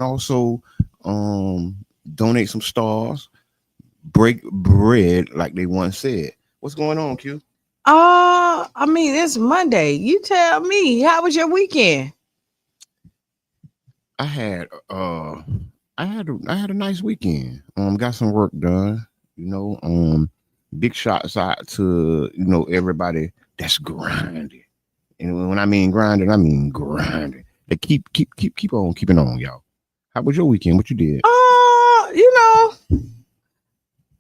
also donate some stars, break bread, like they once said. What's going on, Q? I mean, it's Monday. You tell me, how was your weekend? I had I had a nice weekend. Got some work done. You know, big shots out to everybody that's grinding. And when I mean grinding, I mean grinding. They keep on keeping on, y'all. How was your weekend? What you did?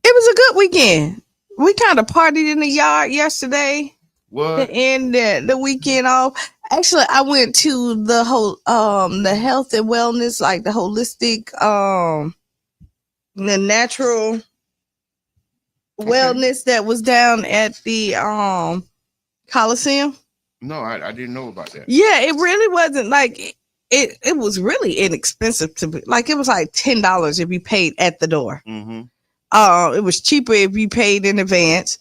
It was a good weekend. We kind of partied in the yard yesterday to What? end the weekend off. Actually, I went to the whole the health and wellness, like the holistic the natural Okay. wellness that was down at the Coliseum. No, I didn't know about that. Yeah, it really wasn't like it was really inexpensive to be like it was like $10 if you paid at the door. Mm-hmm. It was cheaper if you paid in advance.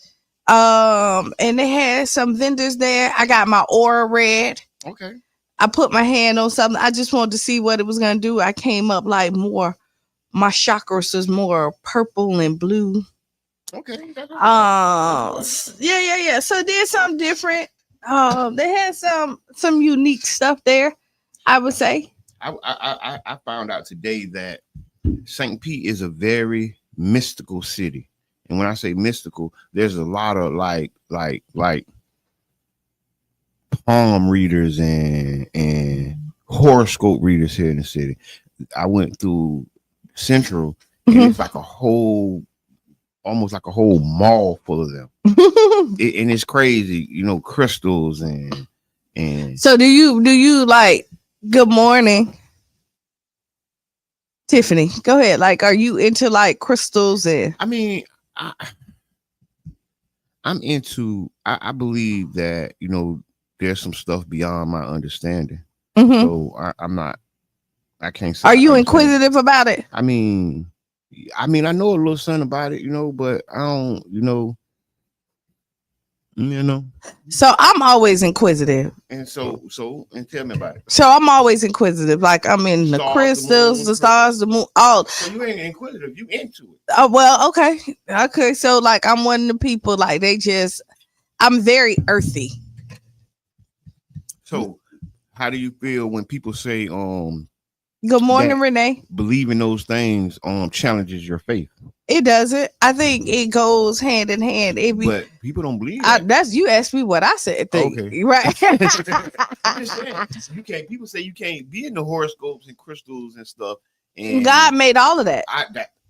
And they had some vendors there. I got my aura read. Okay. I put my hand on something. I just wanted to see what it was gonna do. I came up like more. My chakras was more purple and blue. Okay. Yeah. So I did something different. They had some unique stuff there, I would say. I found out today that St. Pete is a very mystical city. And when I say mystical, there's a lot of like palm readers and horoscope readers here in the city. I went through Central and it's like almost like a whole mall full of them. And it's crazy, crystals and So do you like good morning, Tiffany? Go ahead. Like, are you into like crystals and I mean, I'm into. I believe that there's some stuff beyond my understanding. Mhm. So I'm not. I can't say. Are you I can't say- inquisitive about it? I mean, I know a little something about it, but I don't, So I'm always inquisitive. And and tell me about it. So I'm always inquisitive. Like I'm in the Stars, crystals, moon, the stars, the moon, all. So you ain't inquisitive. You into it. Oh well, okay. So like I'm one of the people like I'm very earthy. So how do you feel when people say Good morning, that Renee. believing those things challenges your faith? It doesn't. I think it goes hand in hand. But people don't believe that. That's you asked me what I said. Okay. Right. I'm just saying, you can't. People say you can't be in the horoscopes and crystals and stuff. And God made all of that.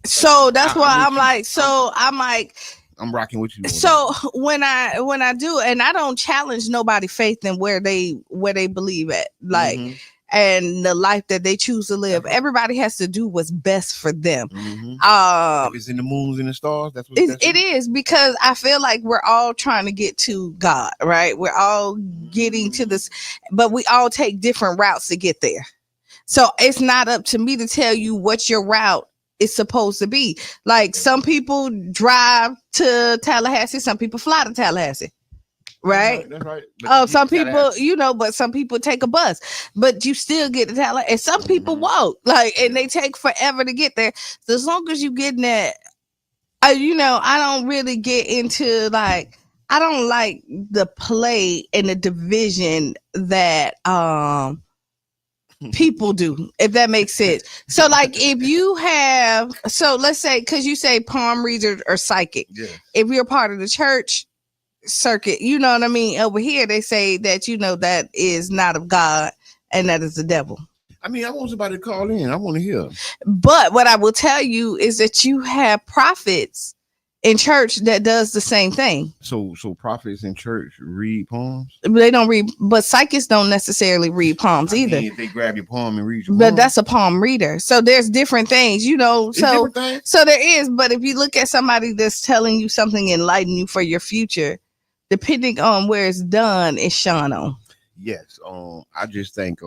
So that's why I'm like. I'm rocking with you. So when I do, and I don't challenge nobody's faith in where they believe at, like. Mm-hmm. And the life that they choose to live. Everybody has to do what's best for them. Mm-hmm. If it's in the moons and the stars, that's what it is, because I feel like we're all trying to get to God, right? We're all getting to this, but we all take different routes to get there. So it's not up to me to tell you what your route is supposed to be. Like some people drive to Tallahassee, some people fly to Tallahassee. Right. That's right. Some people, but some people take a bus, but you still get to Tallahassee, and some people walk, and they take forever to get there. So as long as you getting that, I don't really get into I don't like the play and the division that people do, if that makes sense. So if you have, let's say, because you say palm reader or psychic, if you're part of the church circuit, you know what I mean? Over here, they say that, that is not of God and that is the devil. I mean, I want somebody to call in. I want to hear. But what I will tell you is that you have prophets in church that does the same thing. So prophets in church read palms? They don't read, but psychics don't necessarily read palms either. If they grab your palm and read your palm. But that's a palm reader. So there's different things, so there is. But if you look at somebody that's telling you something, enlightening you for your future, depending on where it's done, it's shone on. Yes. I just think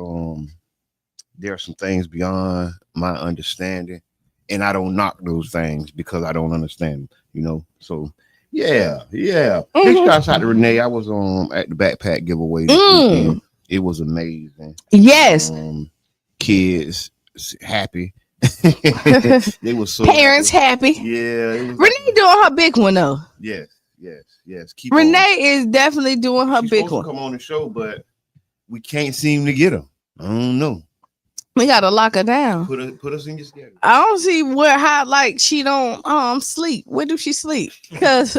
there are some things beyond my understanding, and I don't knock those things because I don't understand them, So yeah. Mm-hmm. Big shouts out to Renee. I was at the backpack giveaway this weekend. It was amazing. Yes. Kids happy. They were so Parents happy. Yeah, it was Renee doing her big one though. yes. Keep Renee on. is definitely doing her She's big supposed one. to come on the show, but we can't seem to get her. I don't know. We gotta lock her down. Put us in your schedule. I don't see how like she don't sleep. Where do she sleep? Because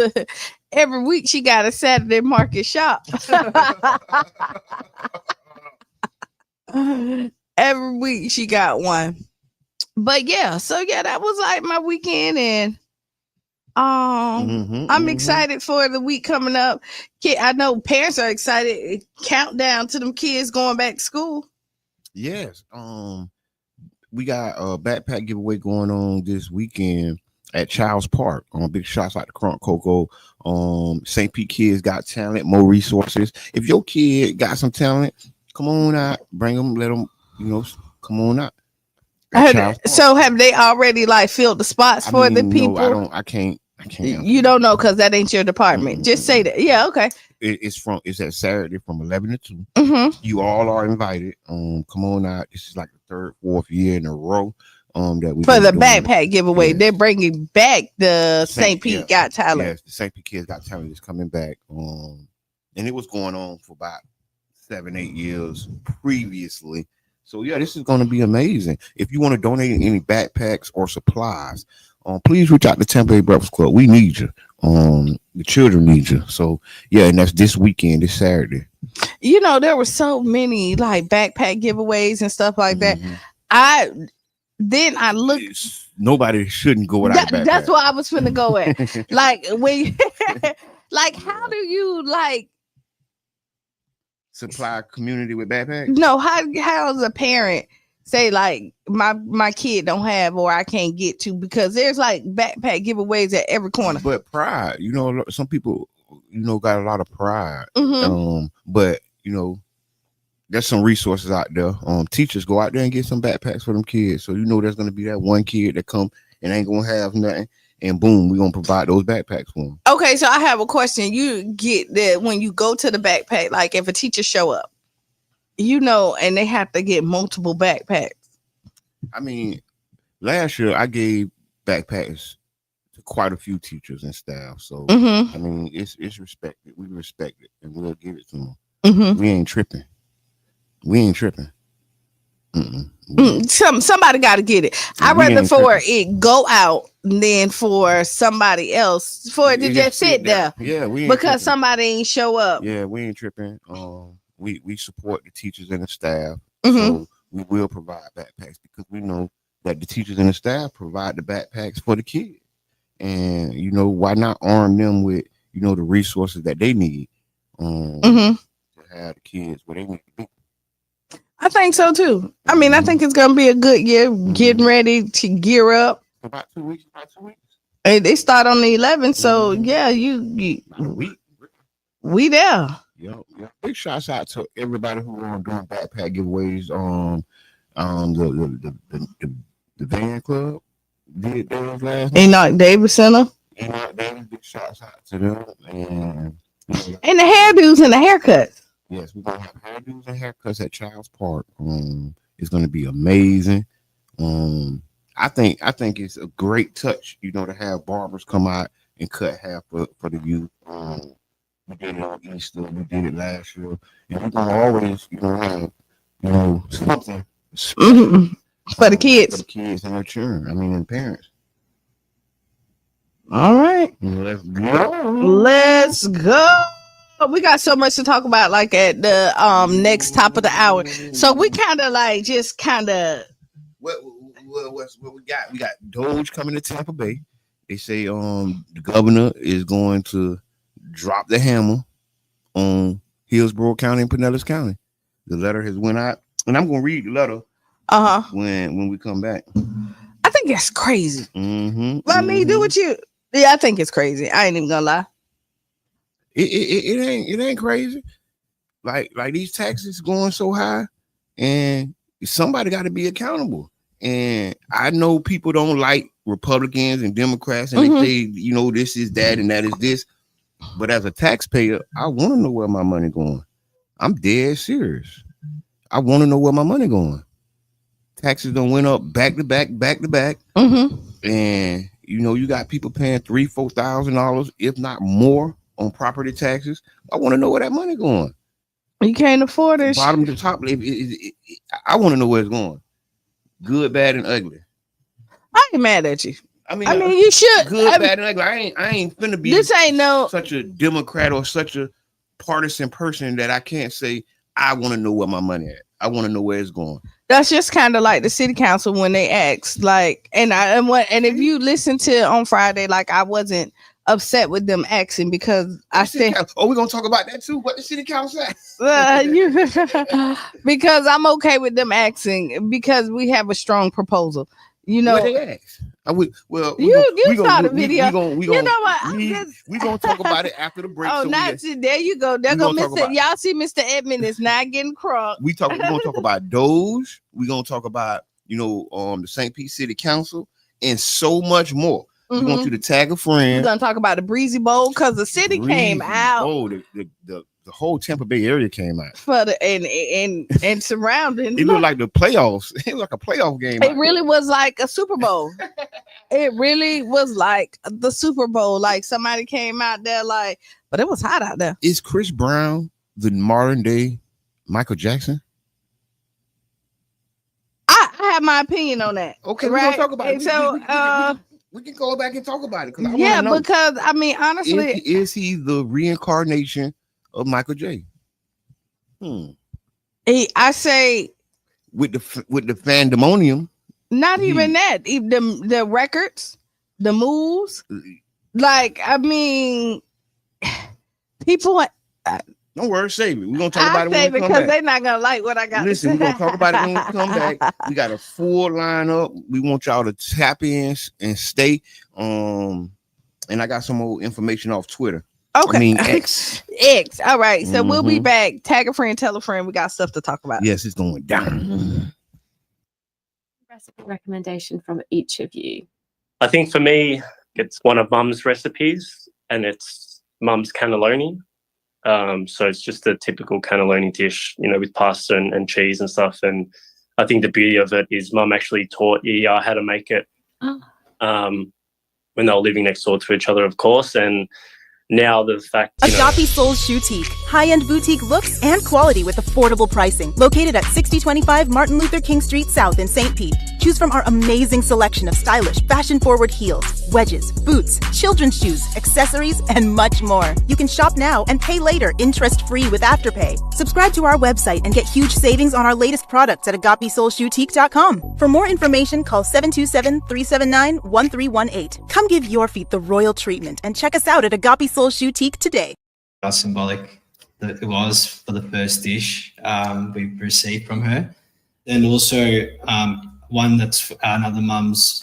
every week she got a Saturday market shop. Every week she got one. But yeah, so yeah, that was like my weekend, and I'm excited for the week coming up. I know parents are excited. Countdown to them kids going back to school. Yes. We got a backpack giveaway going on this weekend at Child's Park. Big shots like the Crunk Coco. St. Pete Kids got talent, more resources. If your kid got some talent, come on out, bring them, let them, come on out. So have they already like filled the spots for the people? No, I can't. You don't know because that ain't your department. Just say that. Yeah, okay. It's at Saturday from 11 to 2. Mm-hmm. You all are invited. Come on out. This is like the third, fourth year in a row. That we for the backpack giveaway. Yes. They're bringing back the St. Pete Got Talent. Yes, the St. Pete Kids Got Talent is coming back. And it was going on for about 7-8 years previously. So yeah, this is going to be amazing. If you want to donate any backpacks or supplies, please reach out to Tampa Bay Breakfast Club. We need you. The children need you. So yeah, and that's this weekend, this Saturday. There were so many like backpack giveaways and stuff like that. I looked. Nobody shouldn't go without a backpack. That's what I was finna go at. Like when, like how do you like supply community with backpacks? No, how does a parent say like my kid don't have or I can't get to, because there's like backpack giveaways at every corner. But pride, some people got a lot of pride. Mm-hmm. But there's some resources out there. Teachers go out there and get some backpacks for them kids. So there's gonna be that one kid that come and ain't gonna have nothing, and boom, we're gonna provide those backpacks for them. Okay, so I have a question. You get that when you go to the backpack, like if a teacher show up, and they have to get multiple backpacks. I mean, last year I gave backpacks to quite a few teachers and staff. So I mean, it's respected. We respect it, and we'll give it to them. Mm-hmm. We ain't tripping. Somebody got to get it. I'd rather for it go out than for somebody else for it to just sit there. Yeah, we ain't because tripping. Somebody ain't show up. Yeah, we ain't tripping. We support the teachers and the staff, Mm-hmm. so we will provide backpacks because we know that the teachers and the staff provide the backpacks for the kids, and why not arm them with the resources that they need to have the kids where they need to be. I think so too. I mean, I think it's gonna be a good year. Getting ready to gear up. About 2 weeks. And they start on the 11th, so yeah, we there. Yep. Big shouts out to everybody who doing backpack giveaways. The van club did those last night. Enoch Davis Center. Big shouts out to them and the hairdos and the haircuts. Yes, we're gonna have hairdos and haircuts at Child's Park. It's gonna be amazing. I think it's a great touch, to have barbers come out and cut hair for the youth. We did it on Easter, we did it last year, and we're gonna always, have, something for the kids. For the kids and their children. I mean, and parents. All right. Let's go. Let's go. We got so much to talk about, like at the next top of the hour. So we kind of like just kind of. What we got? We got Doge coming to Tampa Bay. They say the governor is going to drop the hammer on Hillsborough County and Pinellas County. The letter has went out, and I'm gonna read the letter. When we come back. I think that's crazy. Mm-hmm. Let me do what you. Yeah, I think it's crazy. I ain't even gonna lie. It ain't crazy. Like these taxes going so high, and somebody got to be accountable. And I know people don't like Republicans and Democrats, and they say this is that and that is this. But as a taxpayer, I want to know where my money going. I'm dead serious. I want to know where my money going. taxes done went up back to back, Mm-hmm. and you got people paying $3,000-$4,000, if not more, on property taxes. I want to know where that money going. You can't afford it. Bottom to top, I want to know where it's going. Good, bad, and ugly. I ain't mad at you. I mean, you should. Good, bad, and ugly. I ain't finna be. This ain't such a Democrat or such a partisan person that I can't say I want to know where my money at. I want to know where it's going. That's just kind of like the city council when they ask, like, and if you listen to on Friday, like, I wasn't upset with them asking because I think, we're gonna talk about that too. What the city council asked? Because I'm okay with them asking because we have a strong proposal. What they ask? You saw the video. We gonna talk about it after the break. Oh, there you go. There go Mr. Y'all see Mr. Edmund is not getting crunk. We're gonna talk about Doge. We're gonna talk about the St. Pete City Council and so much more. We want you to tag a friend. We're gonna talk about the Breezy Bowl because the city came out. Oh, the whole Tampa Bay area came out for the and surrounding. It looked like the playoffs. It was like a playoff game. It really was like a Super Bowl. It really was like the Super Bowl. Like somebody came out there, but it was hot out there. Is Chris Brown the modern day Michael Jackson? I have my opinion on that. Okay, we're gonna talk about it. So we can go back and talk about it because I mean, honestly, is he the reincarnation of Michael J? I say with the fandemonium. Not even that. The records, the moves. Like, I mean, people. Don't worry, save it. We're gonna talk about it when we come back. Because they're not gonna like what I got. Listen, we're gonna talk about it when we come back. We got a full lineup. We want y'all to tap in and stay. And I got some more information off Twitter. Okay. I mean X. X. All right. So we'll be back. Tag a friend, tell a friend. We got stuff to talk about. Yes, it's going down. Recipe recommendation from each of you. I think for me, it's one of Mum's recipes, and it's Mum's cannelloni. So it's just a typical cannelloni dish, with pasta and cheese and stuff. And I think the beauty of it is Mum actually taught ER how to make it when they were living next door to each other, of course. And now the fact Agape Soul's Boutique, high-end boutique looks and quality with affordable pricing. Located at 6025 Martin Luther King Street South in St. Pete. Choose from our amazing selection of stylish, fashion-forward heels, wedges, boots, children's shoes, accessories, and much more. You can shop now and pay later, interest-free with Afterpay. Subscribe to our website and get huge savings on our latest products at agapesoulsboutique.com. For more information, call 727-379-1318. Come give your feet the royal treatment and check us out at Agape Soul's Boutique today. How symbolic that it was for the first dish we received from her. And also one that's another mum's.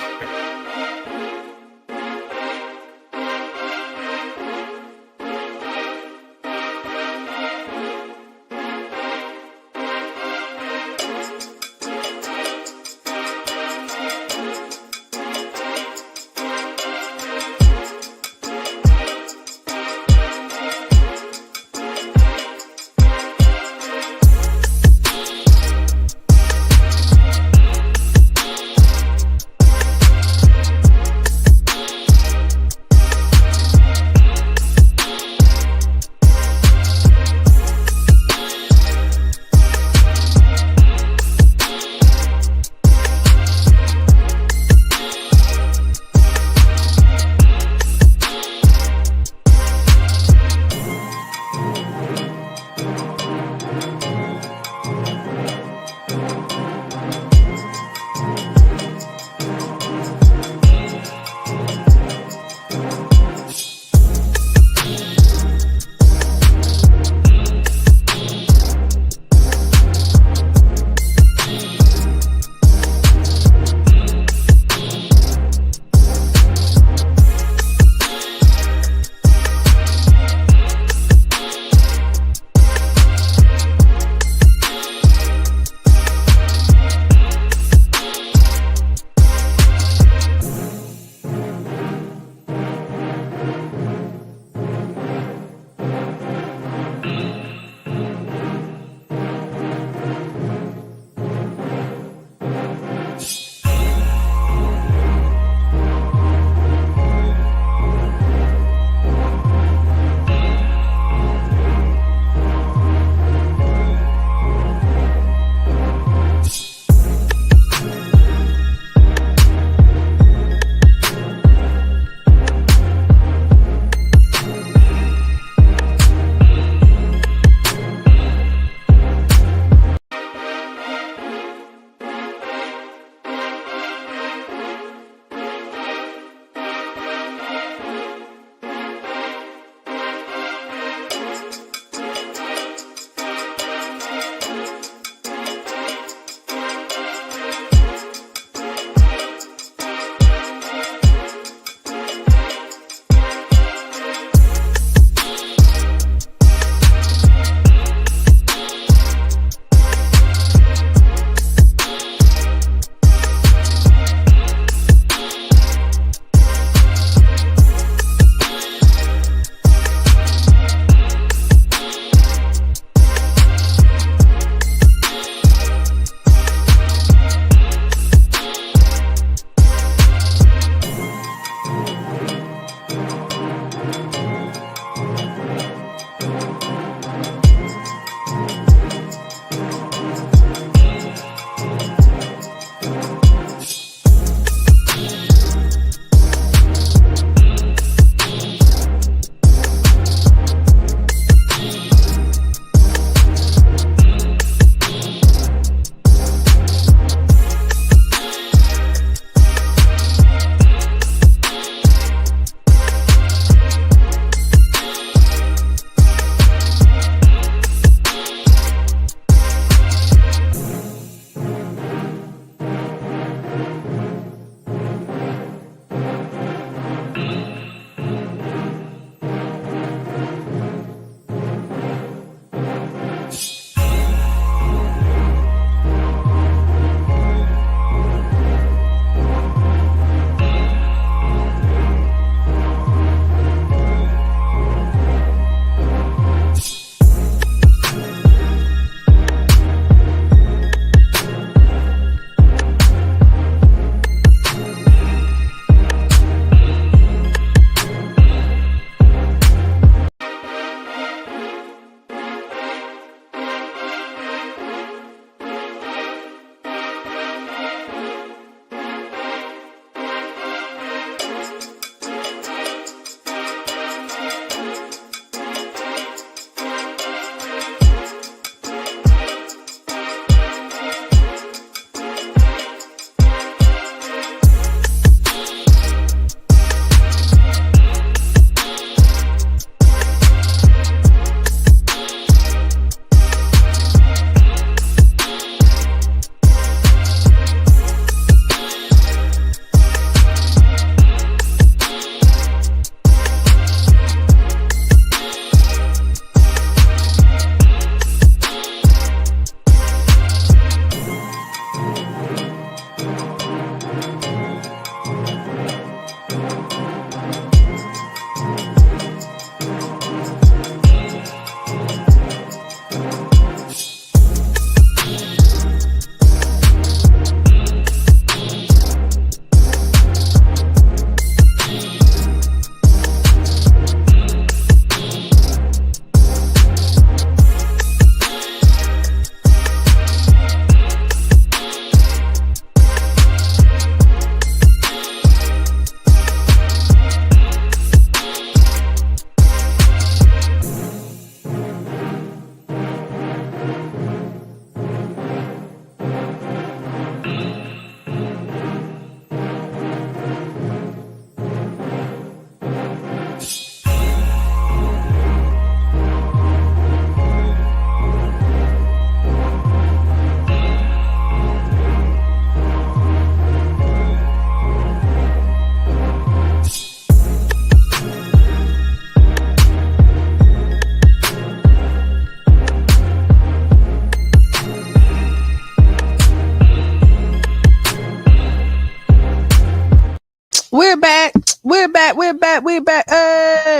we're back.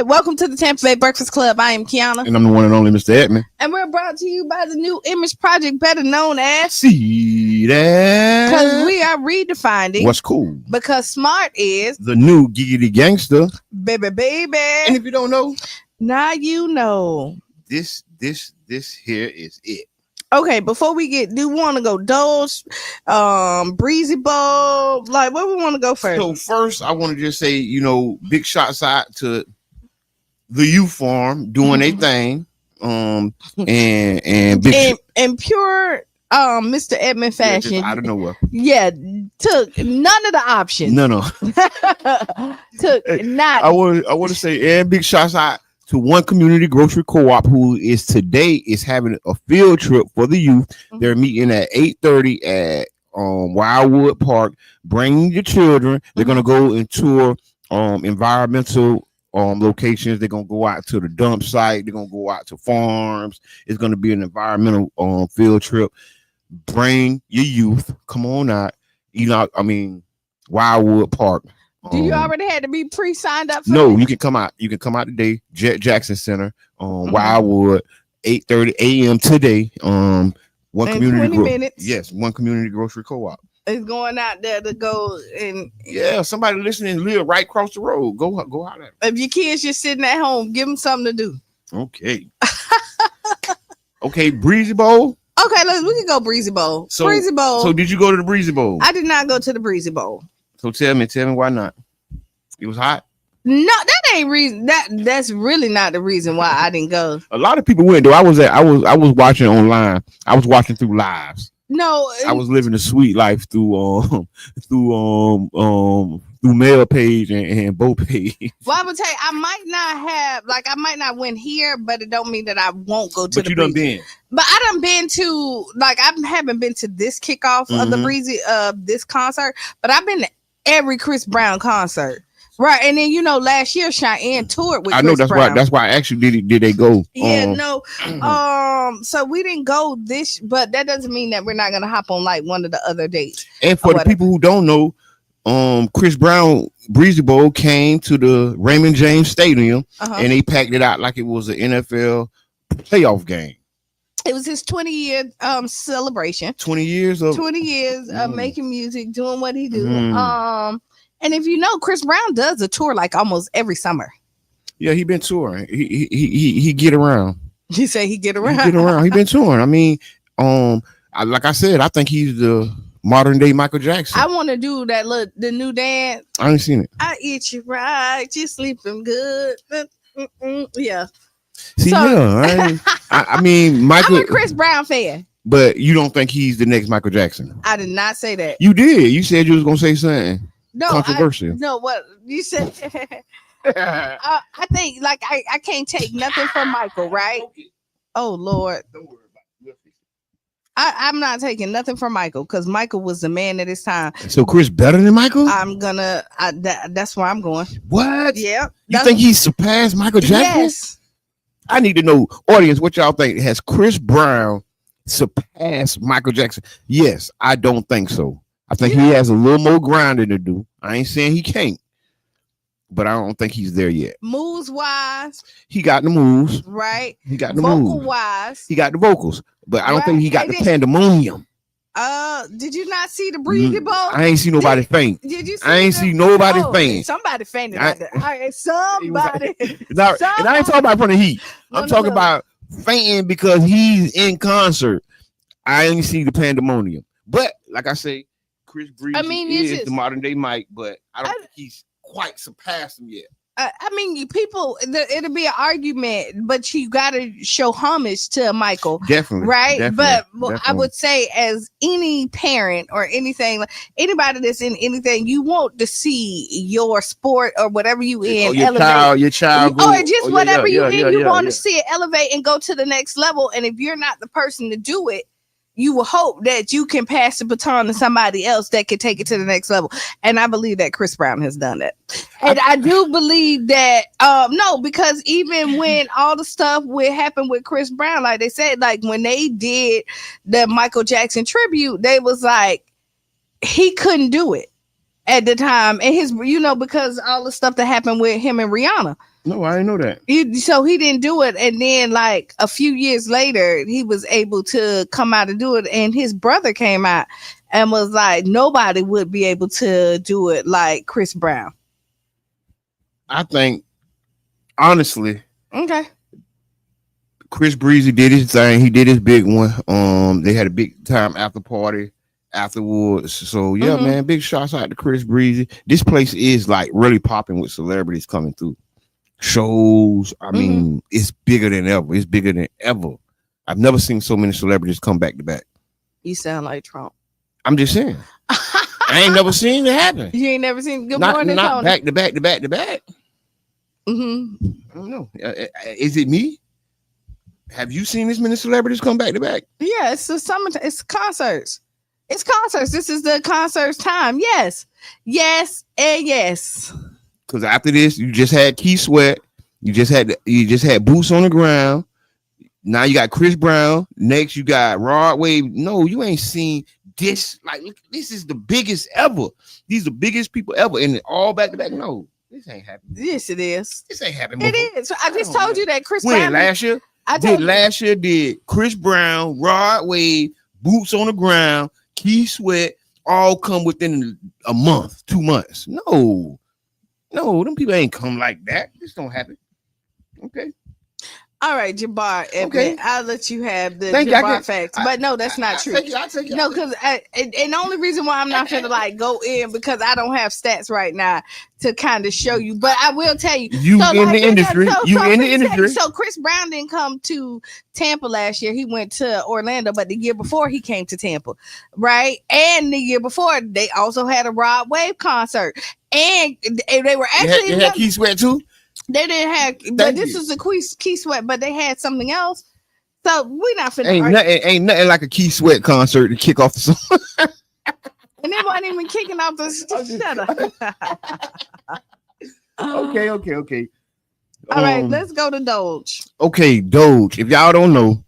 Welcome to the Tampa Bay Breakfast Club. I am Kiana. And I'm the one and only Mr. Edmond. And we're brought to you by the New Image Project, better known as See that? Because we are redefining what's cool. Because smart is the new giggity gangster. Baby. And if you don't know, now you know. This here is it. Okay, before we do you want to go Doge, Breezy Bowl? Like, where we want to go first? So first, I want to just say, big shots out to the youth farm doing their thing. And big in pure Mr. Edmond fashion, just out of nowhere. Yeah, took none of the options. No. Took not. I want to say, and big shots out to one community grocery co-op who is having a field trip for the youth. Mm-hmm. They're meeting at 8:30 at Wildwood Park. Bring your children. They're gonna go and tour environmental locations. They're gonna go out to the dump site. They're gonna go out to farms. It's gonna be an environmental field trip. Bring your youth. Come on out. Wildwood Park. Do you already had to be pre-signed up? No, you can come out. You can come out today. Jet Jackson Center, Wildwood, 8:30 a.m. today. One community. 20 minutes. Yes, one community grocery co-op. It's going out there to go and. Yeah, somebody listening live right across the road. Go out there. If your kids just sitting at home, give them something to do. Okay. Okay, Breezy Bowl. Okay, we can go Breezy Bowl. Breezy Bowl. So did you go to the Breezy Bowl? I did not go to the Breezy Bowl. So tell me why not? It was hot. No, that ain't reason. That's really not the reason why I didn't go. A lot of people went though. I was watching online. I was watching through lives. No, I was living a sweet life through mail page and Bo page. Well, I would tell you, I might not win here, but it don't mean that I won't go to but the you Breezy. Done been. But I done been to I haven't been to this kickoff of the Breezy this concert, but I've been to every Chris Brown concert. Right, and then last year Cheyenne toured with. I know that's Brown. That's why actually did they go? Yeah, so we didn't go this, but that doesn't mean that we're not gonna hop on like one of the other dates. And for the people who don't know, Chris Brown Breezy Bowl came to the Raymond James Stadium and they packed it out like it was an NFL playoff game. It was his 20-year celebration. 20 years of making music, doing what he do. And if you know, Chris Brown does a tour like almost every summer. Yeah, he been touring. He get around. You say he get around? He get around. He been touring. I mean, like I said, I think he's the modern day Michael Jackson. I want to do the new dance. I ain't seen it. I eat you right, you sleeping good. Yeah. See, I mean, Michael. I'm a Chris Brown fan. But you don't think he's the next Michael Jackson? I did not say that. You did. You said you was gonna say something. No, controversial. No, what you said. I think I can't take nothing from Michael, right? Oh Lord. Don't worry about it. I'm not taking nothing from Michael because Michael was the man at his time. So Chris better than Michael? That's where I'm going. What? Yeah. You think he surpassed Michael Jackson? Yes. I need to know, audience, what y'all think. Has Chris Brown surpassed Michael Jackson? Yes, I don't think so. I think he has a little more grinding to do. I ain't saying he can't, but I don't think he's there yet. Moves wise, he got the moves. Right. He got the vocal moves. Wise, he got the vocals, but I don't think he got the pandemonium. Did you not see the Breezy Bowl? I ain't see nobody faint. Did you? I ain't see nobody faint. Somebody fainted. Somebody. And I ain't talking about from the heat. I'm talking about fainting because he's in concert. I ain't see the pandemonium, but like I say. Chris Breezy is the modern day Mike, but I don't think he's quite surpassed him yet. I mean, people, it'll be an argument, but you got to show homage to Michael. Definitely. Right? Definitely. I would say, as any parent or anything, anybody that's in anything, you want to see your sport or whatever you in elevate. Your child. Or just whatever you in, you want to see it elevate and go to the next level. And if you're not the person to do it, you will hope that you can pass the baton to somebody else that can take it to the next level. And I believe that Chris Brown has done that. And I do believe that, because even when all the stuff happened with Chris Brown, like they said, like when they did the Michael Jackson tribute, they was like, he couldn't do it. at the time, and his, because all the stuff that happened with him and Rihanna. No, I didn't know that. So he didn't do it, and then like a few years later, he was able to come out and do it, and his brother came out and was like, nobody would be able to do it like Chris Brown. I think, honestly, Okay. Chris Breezy did his thing. He did his big one. They had a big time after party afterwards. So yeah, man, big shouts out to Chris Breezy. This place is like really popping with celebrities coming through. Shows. I mean, it's bigger than ever. It's bigger than ever. I've never seen so many celebrities come back to back. You sound like Trump. I'm just saying. I ain't never seen it happen. You ain't never seen Good Not Morning Tony. back to back to back to back. I don't know. Is it me? Have you seen this many celebrities come back to back? Yeah, it's the summer. It's concerts. It's concerts. This is the concerts time. Yes, yes, and yes. Because after this, you just had Key Sweat. You just had Boots on the Ground. Now you got Chris Brown. Next, you got Rod Wave. No, you ain't seen this. Like, look, this is the biggest ever. These are the biggest people ever, and all back to back. No, this ain't happening. Yes, it is. This ain't happening. It is. I just told you that Chris when Brown last year. Last year did Chris Brown, Rod Wave, Boots on the Ground, Key Sweat all come within a month, 2 months. No, them people ain't come like that. This don't happen. Okay. All right, Jabbar. Okay. I'll let you have the Thank Jabbar facts. But no, that's not true. I'll take it. No, because and the only reason why I'm not gonna like go in because I don't have stats right now to kind of show you. But I will tell you. The industry. So Chris Brown didn't come to Tampa last year. He went to Orlando, but the year before he came to Tampa, right? And the year before they also had a Rod Wave concert, and they were actually they had Key Sweat too. They didn't have, but this was a Key Sweat, but they had something else. So we're not finna. Ain't nothing like a Key Sweat concert to kick off the song. And they wasn't even kicking off the shut up. Okay. All right, let's go to Doge. Okay, Doge. If y'all don't know,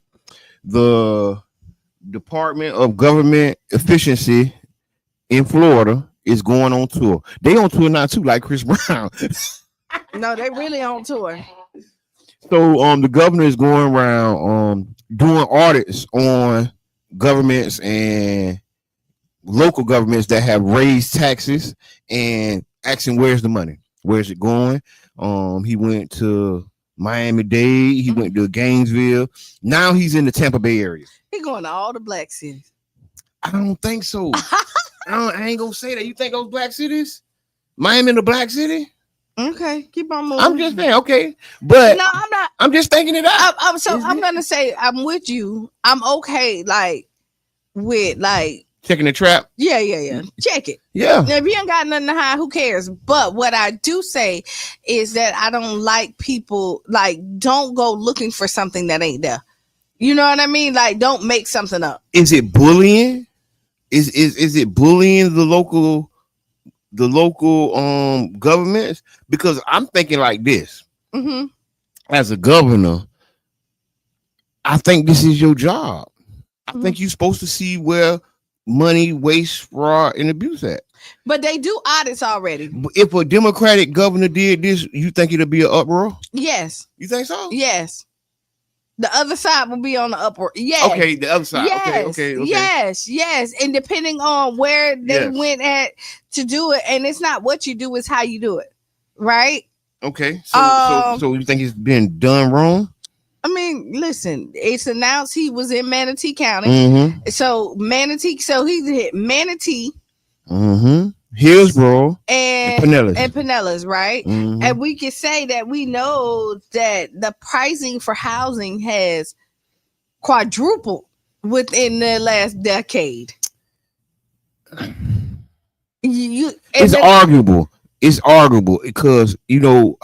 the Department of Government Efficiency in Florida is going on tour. They on tour now too, like Chris Brown. No, they really on tour. So the governor is going around doing audits on governments and local governments that have raised taxes and asking where's the money? Where's it going? He went to Miami-Dade, he went to Gainesville. Now he's in the Tampa Bay area. He going to all the black cities. I don't think so. I ain't gonna say that. You think those black cities? Miami in the black city? Okay, keep on moving. I'm just saying, okay, but no, I'm not. I'm just thinking it out. I'm gonna say I'm with you. I'm okay, like with like checking the trap. Yeah. Check it. Yeah. Now, if you ain't got nothing to hide, who cares? But what I do say is that I don't like people like don't go looking for something that ain't there. You know what I mean? Like don't make something up. Is it bullying? Is it bullying the local governments? Because I'm thinking like this. As a governor, I think this is your job. I think you're supposed to see where money, waste, fraud, and abuse at. But they do audits already. If a Democratic governor did this, you think it'll be an uproar? Yes. You think so? Yes. The other side will be on the upward. Yes. Okay, the other side. Yes. Okay. Yes. And depending on where they went at to do it, and it's not what you do, it's how you do it. Right? Okay. So you think it's been done wrong? I mean, listen, it's announced he was in Manatee County. So he hit Manatee. Hillsborough and Pinellas, right? And we can say that we know that the pricing for housing has quadrupled within the last decade. It's arguable because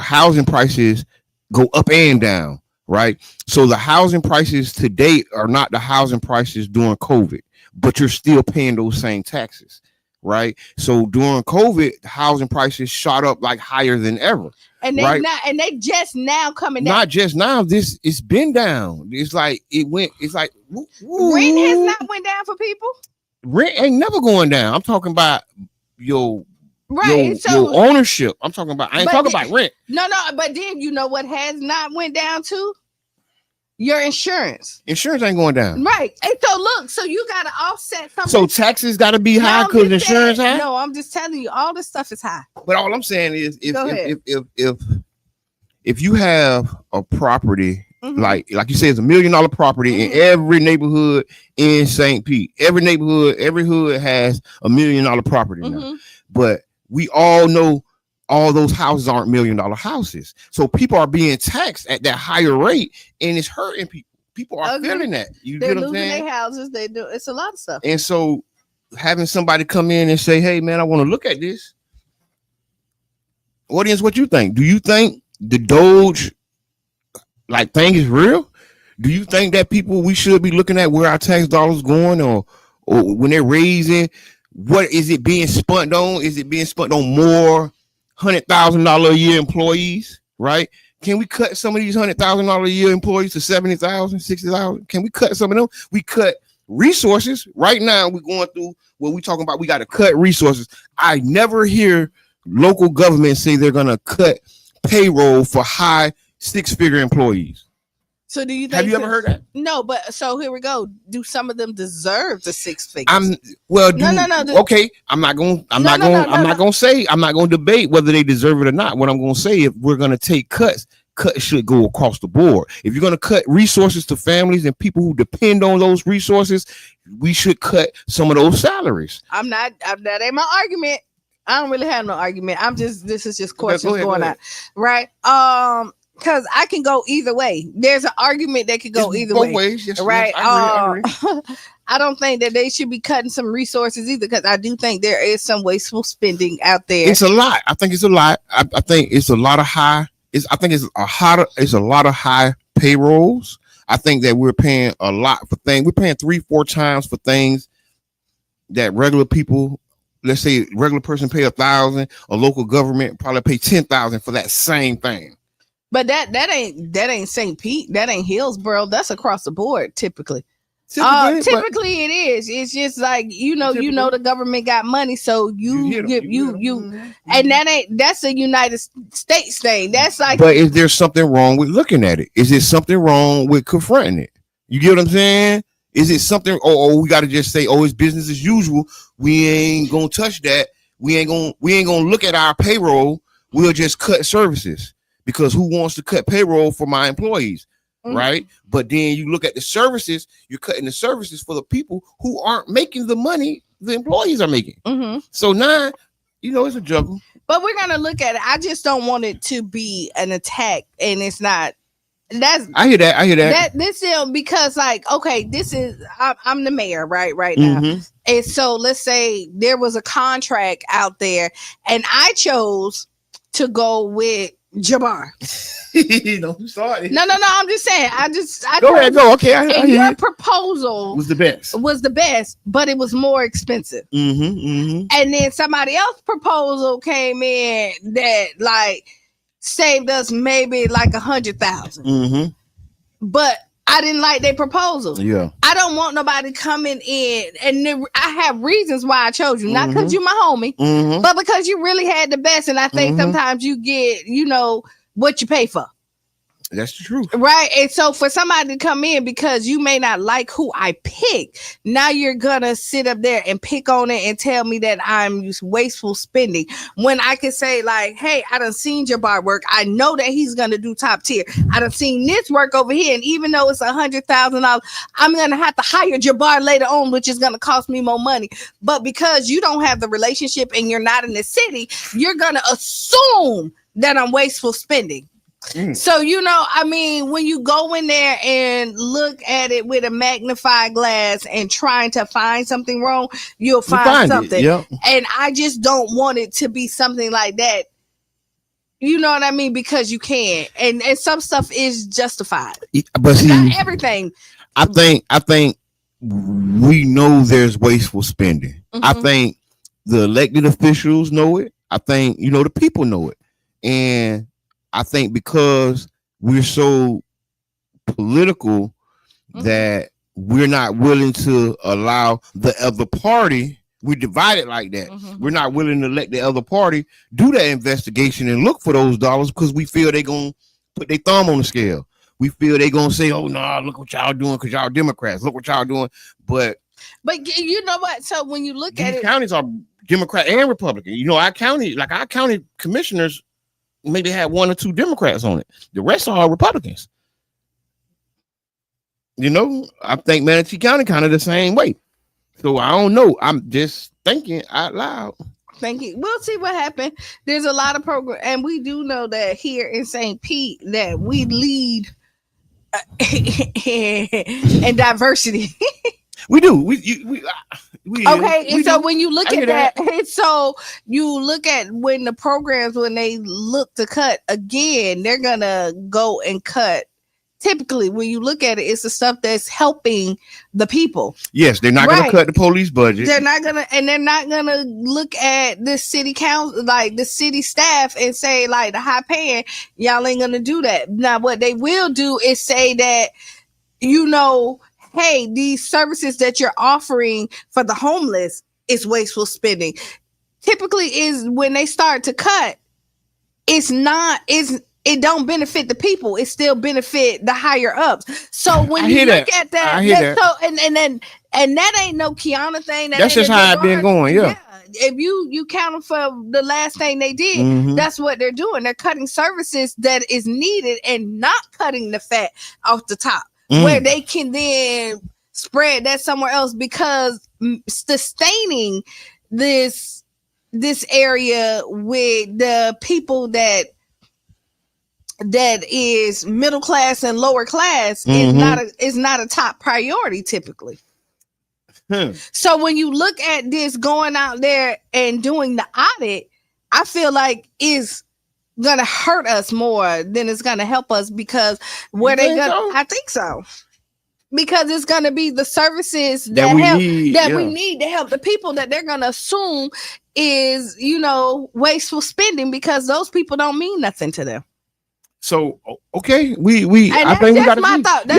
housing prices go up and down, right? So the housing prices to date are not the housing prices during COVID, but you're still paying those same taxes. Right. So during COVID, the housing prices shot up like higher than ever. And they just now coming down. Not just now. It's been down. It's like rent has not went down for people. Rent ain't never going down. I'm talking about your Right. your ownership. I'm talking about. I ain't talking about rent. No, but then you know what has not went down to? Your insurance. Insurance ain't going down. Right. And so look, so you gotta offset something. So taxes gotta be high because insurance high? No, I'm just telling you, all this stuff is high. But all I'm saying is if you have a property like you say, it's $1 million property in every neighborhood in St. Pete. Every neighborhood, every hood has $1 million property now. But we all know all those houses aren't $1 million houses. So people are being taxed at that higher rate, and it's hurting people. People are feeling that. They're losing their houses. They do. It's a lot of stuff. And so having somebody come in and say, hey, man, I want to look at this. Audience, what you think? Do you think the Doge thing is real? Do you think that we should be looking at where our tax dollars going, or when they're raising, what is it being spent on? Is it being spent on more $100,000 a year employees, right? Can we cut some of these $100,000 a year employees to 70,000, 60,000? Can we cut some of them? We cut resources. Right now, we're going through what we're talking about. We got to cut resources. I never hear local government say they're going to cut payroll for high six-figure employees. So do you think? Have you ever heard that? No, but so here we go. Do some of them deserve the six figures? Okay, I'm not going to debate whether they deserve it or not. What I'm going to say, if we're going to take cuts should go across the board. If you're going to cut resources to families and people who depend on those resources, we should cut some of those salaries. That ain't my argument. I don't really have no argument. This is just questions going on, right? Because I can go either way. There's an argument that could go either way. Ways, yes, right? Yes, I agree. I don't think that they should be cutting some resources either, because I do think there is some wasteful spending out there. It's a lot. I think it's a lot. I think it's a lot of high. It's a lot of high payrolls. I think that we're paying a lot for things. We're paying 3-4 times for things that regular people. Let's say regular person pay 1,000. A local government probably pay 10,000 for that same thing. But that ain't St. Pete. That ain't Hillsborough. That's across the board typically. Typically it is. It's just like the government got money, so you and that's a United States thing. That's like. But is there something wrong with looking at it? Is there something wrong with confronting it? You get what I'm saying? Is it something? We got to just say, it's business as usual. We ain't gonna touch that. We ain't gonna look at our payroll. We'll just cut services. Because who wants to cut payroll for my employees, right? But then you look at the services, you're cutting the services for the people who aren't making the money the employees are making. So now, it's a juggle. But we're going to look at it. I just don't want it to be an attack, and it's not. I hear that. This is because, this is, I'm the mayor, right now. And so let's say there was a contract out there, and I chose to go with Jabbar. Sorry. No. I'm just saying. I go ahead. Go. Okay. Your proposal was the best, but it was more expensive. And then somebody else's proposal came in that saved us maybe $100,000. But I didn't like their proposal. Yeah. I don't want nobody coming in, and I have reasons why I chose you. Not because you're my homie, but because you really had the best. And I think sometimes you get, what you pay for. That's the truth. Right. And so for somebody to come in because you may not like who I picked, now you're going to sit up there and pick on it and tell me that I'm wasteful spending, when I could say hey, I done seen Jabbar work. I know that he's going to do top tier. I done seen this work over here. And even though it's $100,000, I'm going to have to hire Jabbar later on, which is going to cost me more money. But because you don't have the relationship and you're not in the city, you're going to assume that I'm wasteful spending. So, when you go in there and look at it with a magnifying glass and trying to find something wrong, you'll find something. Yep. And I just don't want it to be something like that. You know what I mean? Because you can. And some stuff is justified. But see, not everything. I think we know there's wasteful spending. I think the elected officials know it. I think, the people know it. And I think because we're so political that we're not willing to allow the other party We're divided like that. Mhm. We're not willing to let the other party do that investigation and look for those dollars because we feel they're going to put their thumb on the scale. We feel they're going to say, oh, no, look what y'all doing because y'all Democrats. Look what y'all doing. But you know what? So when you look at these it, counties are Democrat and Republican. You know, our county commissioners maybe had 1 or 2 Democrats on it. The rest are all Republicans. You know, I think Manatee County kind of the same way. So I don't know. I'm just thinking out loud. thank you. We'll see what happens. There's a lot of program, and we do know that here in St. Pete that we lead in diversity. We do. We Okay, and we so do. when you look I at hear that, and so you look at when the programs, when they look to cut again, they're gonna go and cut. Typically, when you look at it, it's the stuff that's helping the people. Yes, they're not going to cut the police budget. They're not gonna look at the city council, like the city staff, and say like the high paying, y'all ain't gonna do that. Now, what they will do is say that, you know, hey, these services that you're offering for the homeless is wasteful spending. Typically, is when they start to cut, it don't benefit the people. It still benefit the higher ups. So when you look at that, so and that ain't no Kiana thing. That's just how it's been going. Yeah. If you count for the last thing they did, that's what they're doing. They're cutting services that is needed and not cutting the fat off the top, where they can then spread that somewhere else, because sustaining this area with the people that is middle class and lower class is not a top priority typically. So when you look at this going out there and doing the audit, I feel like is gonna hurt us more than it's gonna help us, because I think so. Because it's gonna be the services that we need to help the people that they're gonna assume is, you know, wasteful spending, because those people don't mean nothing to them. So okay, I think we got my thought. I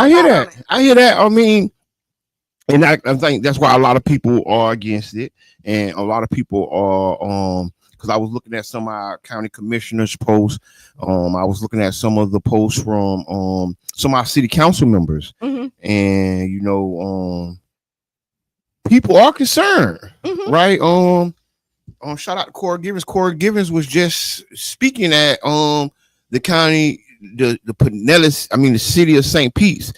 hear that. I hear that. I mean, and I think that's why a lot of people are against it, and a lot of people are because I was looking at some of our county commissioners' posts. I was looking at some of the posts from some of our city council members, and you know, people are concerned, right? Shout out to Corey Givens. Corey Givens was just speaking at the county, the Pinellas, I mean the city of St. Pete's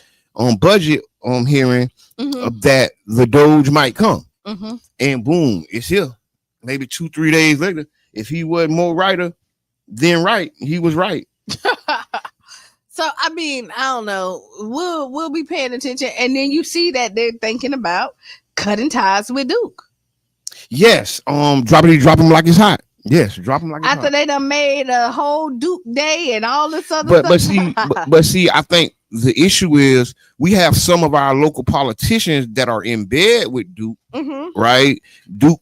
budget hearing that the Doge might come, and boom, it's here. Maybe 2-3 days later, if he wasn't more righter than right, he was right. So I mean, I don't know. We'll be paying attention, and then you see that they're thinking about cutting ties with Duke. Yes, drop him like it's hot. Yes, drop him like it's hot. After they done made a whole Duke Day and all this other stuff. But see, I think the issue is we have some of our local politicians that are in bed with Duke, right? Duke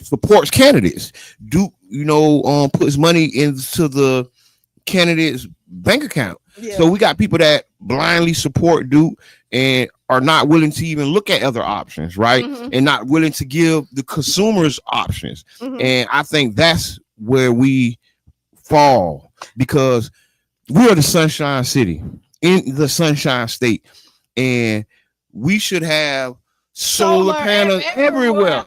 supports candidates. Duke, you know, puts money into the candidate's bank account. Yeah. So we got people that blindly support Duke and are not willing to even look at other options, right? And not willing to give the consumers options. And I think that's where we fall, because we are the Sunshine City in the Sunshine State, and we should have solar panels everywhere.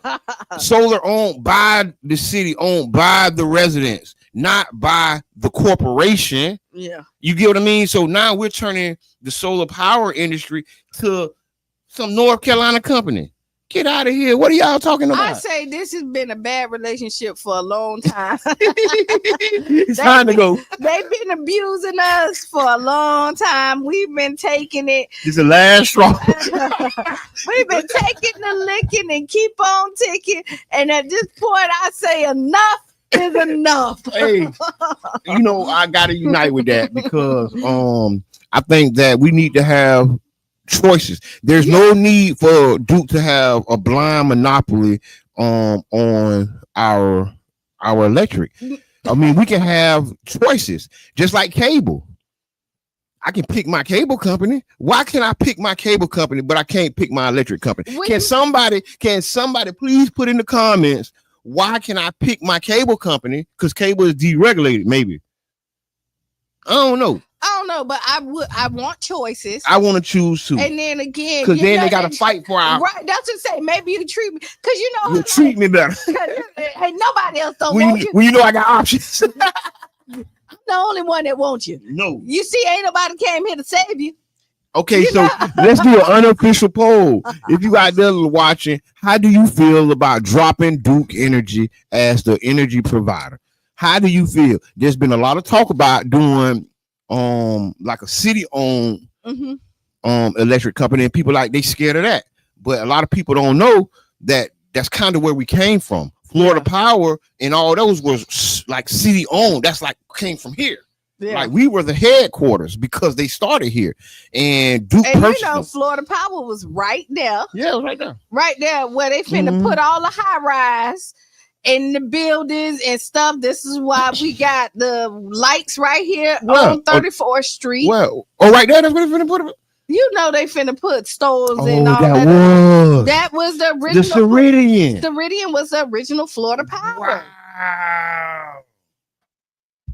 Solar owned by the city, owned by the residents, not by the corporation. Yeah. You get what I mean? So now we're turning the solar power industry to some North Carolina company. Get out of here. What are y'all talking about? I say this has been a bad relationship for a long time. It's time to go. They've been abusing us for a long time. We've been taking it. It's the last straw. We've been taking the licking and keep on ticking. And at this point, I say enough is enough. Hey, you know, I gotta unite with that, because I think that we need to have choices. There's no need for Duke to have a blind monopoly on our electric. I mean, we can have choices, just like cable. I can pick my cable company. Why can I pick my cable company, but I can't pick my electric company? Can somebody please put in the comments, why can I pick my cable company? Because cable is deregulated, maybe. I don't know, but I want choices. I want to choose to. And then again, because then they got to fight for our right. That's what I'm saying. Maybe you treat me because you know you treat me better. Hey, nobody else don't want you. When you know I got options. I'm the only one that wants you. No. You see, ain't nobody came here to save you. Okay, so let's do an unofficial poll. If you out there watching, how do you feel about dropping Duke Energy as the energy provider? How do you feel? There's been a lot of talk about doing like a city-owned electric company, and people like they scared of that. But a lot of people don't know that that's kind of where we came from. Florida Power and all those was like city owned. That's like came from here. Yeah. Like we were the headquarters because they started here. And Duke Florida Power was right there. Yeah, it was right there. Right there where they finna put all the high rise in the buildings and stuff. This is why we got the lights right here on 34th Street. Well, right there, that's where they finna put it. You know they finna put stores and all that. That was the original. The Ceridian. Ceridian was the original Florida Power. Wow.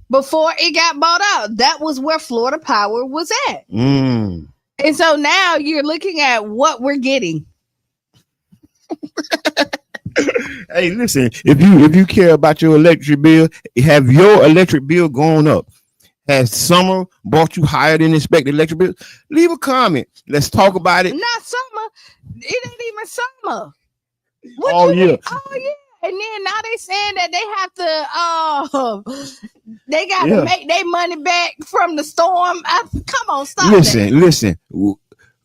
Before it got bought out, that was where Florida Power was at. And so now you're looking at what we're getting. Hey, listen, if you care about your electric bill, have your electric bill gone up? Has summer bought you higher than expected electric bill? Leave a comment. Let's talk about it. Not summer. It ain't even summer. Oh yeah. And then now they saying that they have to they got to make their money back from the storm. Come on, stop. Listen.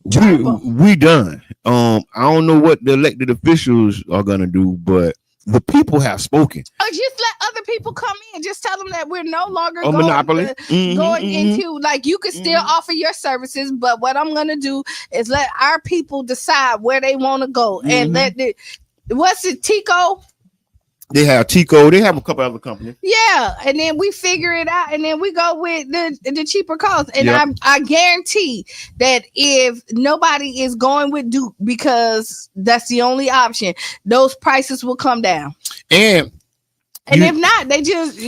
We done. I don't know what the elected officials are gonna do, but the people have spoken. Just let other people come in. Just tell them that we're no longer monopoly. Going into like you can still offer your services, but what I'm gonna do is let our people decide where they want to go and let what's it, Tico? They have Tico. They have a couple other companies. Yeah, and then we figure it out, and then we go with the cheaper cost. And I guarantee that if nobody is going with Duke because that's the only option, those prices will come down. And if not, they just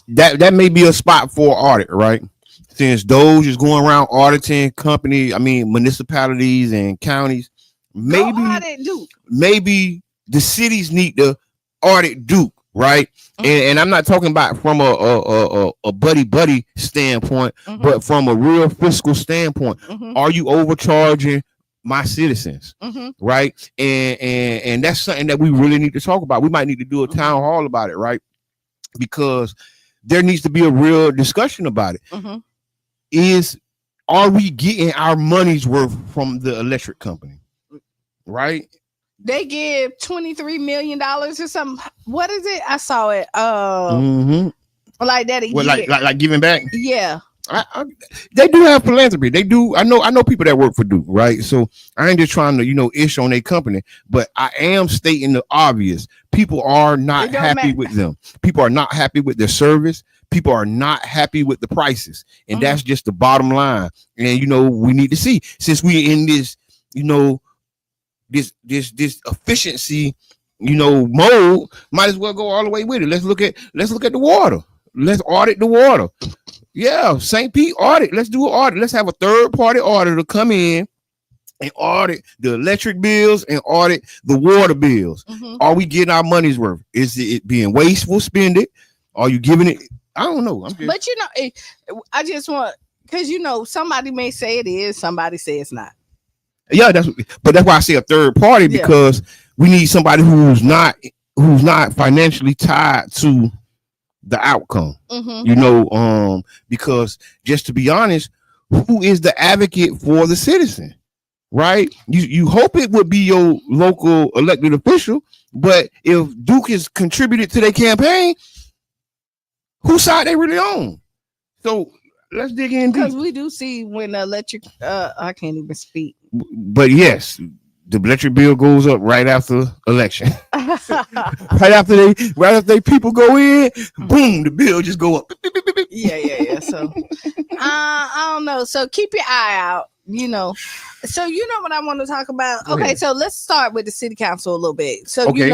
that may be a spot for audit, right? Since Doge is going around auditing municipalities and counties, maybe audit Duke. Maybe the cities need to audit Duke, right? And I'm not talking about from a buddy standpoint, but from a real fiscal standpoint. Are you overcharging my citizens, right? And that's something that we really need to talk about. We might need to do a town hall about it, right? Because there needs to be a real discussion about it. Are we getting our money's worth from the electric company, right? They give $23 million or something. What is it? I saw it. Like that. Like giving back. Yeah. They do have philanthropy. They do. I know people that work for Duke, right? So I ain't just trying to ish on their company, but I am stating the obvious. People are not happy with them. People are not happy with their service. People are not happy with the prices, and that's just the bottom line. And we need to see, since we in this this efficiency mode, might as well go all the way with it. Let's look at the water. Let's audit the water. Yeah, St. Pete audit. Let's do an audit. Let's have a third party auditor come in and audit the electric bills and audit the water bills. Are we getting our money's worth? Is it being wasteful spending? Are you giving it? I don't know. But I just want, because somebody may say it is, somebody say it's not. Yeah, that's why I say a third party, because we need somebody who's not financially tied to the outcome. Because just to be honest, who is the advocate for the citizen, right? You hope it would be your local elected official, but if Duke has contributed to their campaign, whose side they really on? So let's dig in deep. Because we do see when electric I can't even speak. But yes, the electric bill goes up right after election. right after they people go in, boom, the bill just go up. Yeah. So I don't know. So keep your eye out. So what I want to talk about. Go Okay, ahead. so let's start with the city council a little bit. So Okay.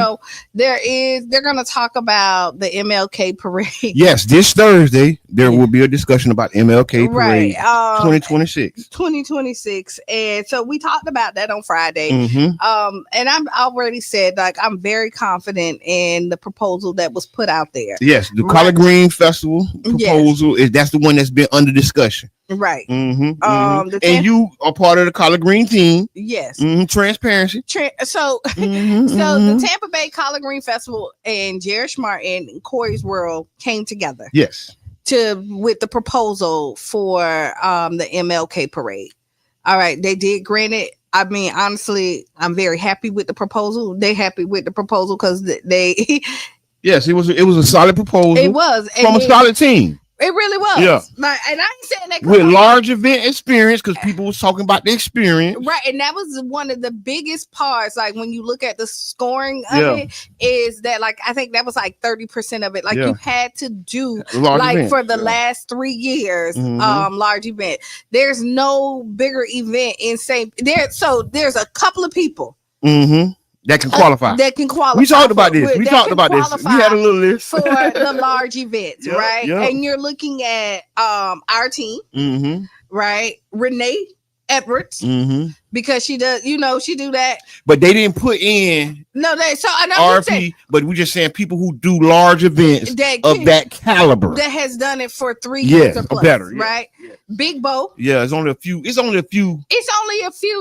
they're gonna talk about the MLK parade. Yes, this Thursday there will be a discussion about MLK parade Right. 2026. 2026. And so we talked about that on Friday. Mm-hmm. And I've already said, like, I'm very confident in the proposal that was put out there. Yes, the Right. Collard Green Festival proposal that's the one that's been under discussion. Right. Mm-hmm. And you are part of the Collard Green team. Yes. Transparency. So the Tampa Bay Collard Green Festival and Jared Martin and Corey's World came together. Yes. With the proposal for the MLK parade. All right, they did grant it. I mean, honestly, I'm very happy with the proposal. They happy with the proposal because they. Yes, it was a solid proposal. It was from a solid team. It really was. Yeah. Like, and I ain't saying that with large event experience because people was talking about the experience. Right. And that was one of the biggest parts. Like when you look at the scoring of it, is that like I think that was like 30% of it. Like you had to do like event. For the last 3 years, large event. There's no bigger event in St. So there's a couple of people. That can qualify. We talked about this. We had a little list for the large events, right? And you're looking at our team, right? Renee Edwards, because she does, she do that. But they didn't put in RP. But we just saying people who do large events of that caliber that has done it for 3 years or plus, better, right? Yeah. Big Bo. Yeah, it's only a few. It's only a few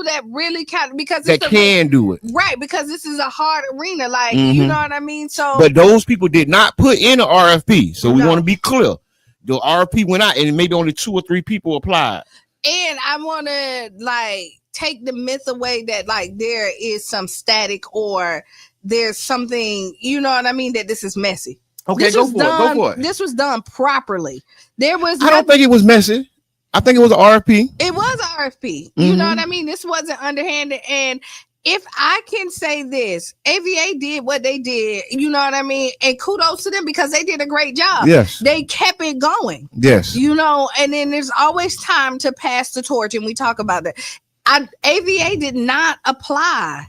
that really count because that can do it, right? Because this is a hard arena, like you know what I mean. So, but those people did not put in an RFP. So we want to be clear. The RFP went out, and maybe only 2 or 3 people applied. And I want to take the myth away that there is some static or there's something, you know what I mean, that this is messy. Okay, go for it. This was done properly. I don't think it was messy. I think it was an RFP. It was an RFP. You know what I mean? This wasn't underhanded. And if I can say this, AVA did what they did, you know what I mean? And kudos to them because they did a great job. Yes. They kept it going. Yes. And then there's always time to pass the torch, and we talk about that. AVA did not apply.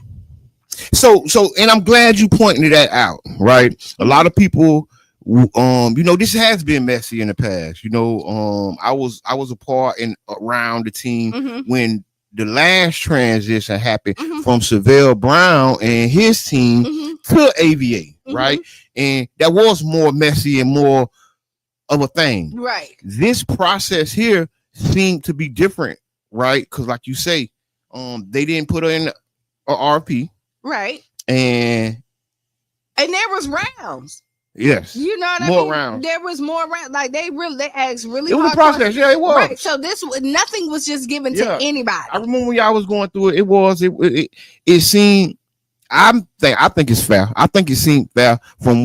So, and I'm glad you pointed that out, right? A lot of people, this has been messy in the past. I was a part and around the team when the last transition happened from Savelle Brown and his team to AVA, right? And that was more messy and more of a thing. Right. This process here seemed to be different, right? Because like you say, they didn't put in a RP. Right. And there was rounds. Yes. You know what I mean? Rounds. There was more rounds. Like they asked really it was hard a process. questions. Yeah, it was. Right. So nothing was just given to anybody. I remember when y'all was going through it. It seemed. I think it's fair. I think it seemed fair from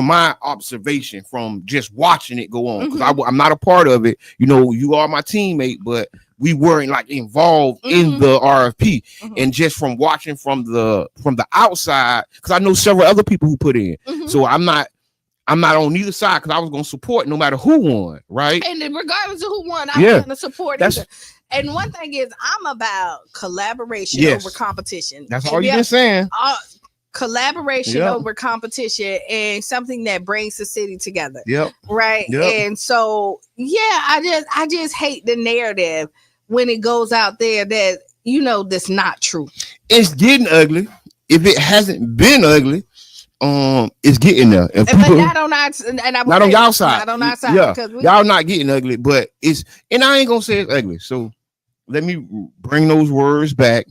my observation from just watching it go on because I'm not a part of it. You are my teammate, but we weren't involved in the RFP. And just from watching from the outside, because I know several other people who put in. So I'm not on either side because I was going to support no matter who won, right? And regardless of who won, I'm going to support either. And one thing is, I'm about collaboration over competition. That's all you've been saying. Collaboration over competition and something that brings the city together. Yep. Right. Yep. And so, I just hate the narrative when it goes out there that, that's not true. It's getting ugly. If it hasn't been ugly, it's getting there. But not on our not on y'all side. Not on our side. Yeah, y'all not getting ugly, but and I ain't gonna say it's ugly. So let me bring those words back.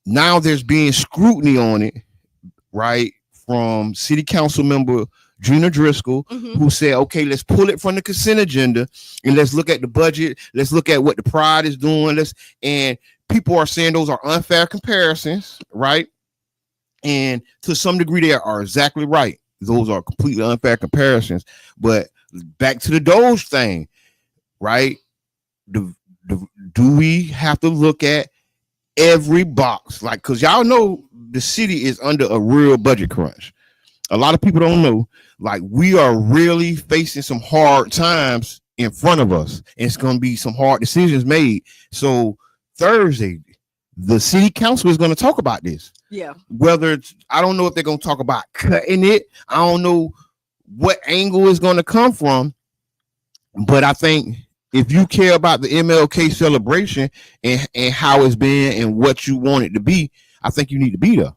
Now there's being scrutiny on it, right? From City Council member Gina Driscoll, who said, okay, let's pull it from the consent agenda and let's look at the budget. Let's look at what the Pride is doing. And people are saying those are unfair comparisons, right? And to some degree, they are exactly right. Those are completely unfair comparisons. But back to the Doge thing, right? Do we have to look at every box, like, because y'all know the city is under a real budget crunch. A lot of people don't know, like, we are really facing some hard times in front of us. And it's going to be some hard decisions made. So Thursday, the city council is going to talk about this. Yeah. Whether it's, I don't know if they're going to talk about cutting it. I don't know what angle is going to come from. But I think if you care about the MLK celebration and how it's been and what you want it to be, I think you need to be there.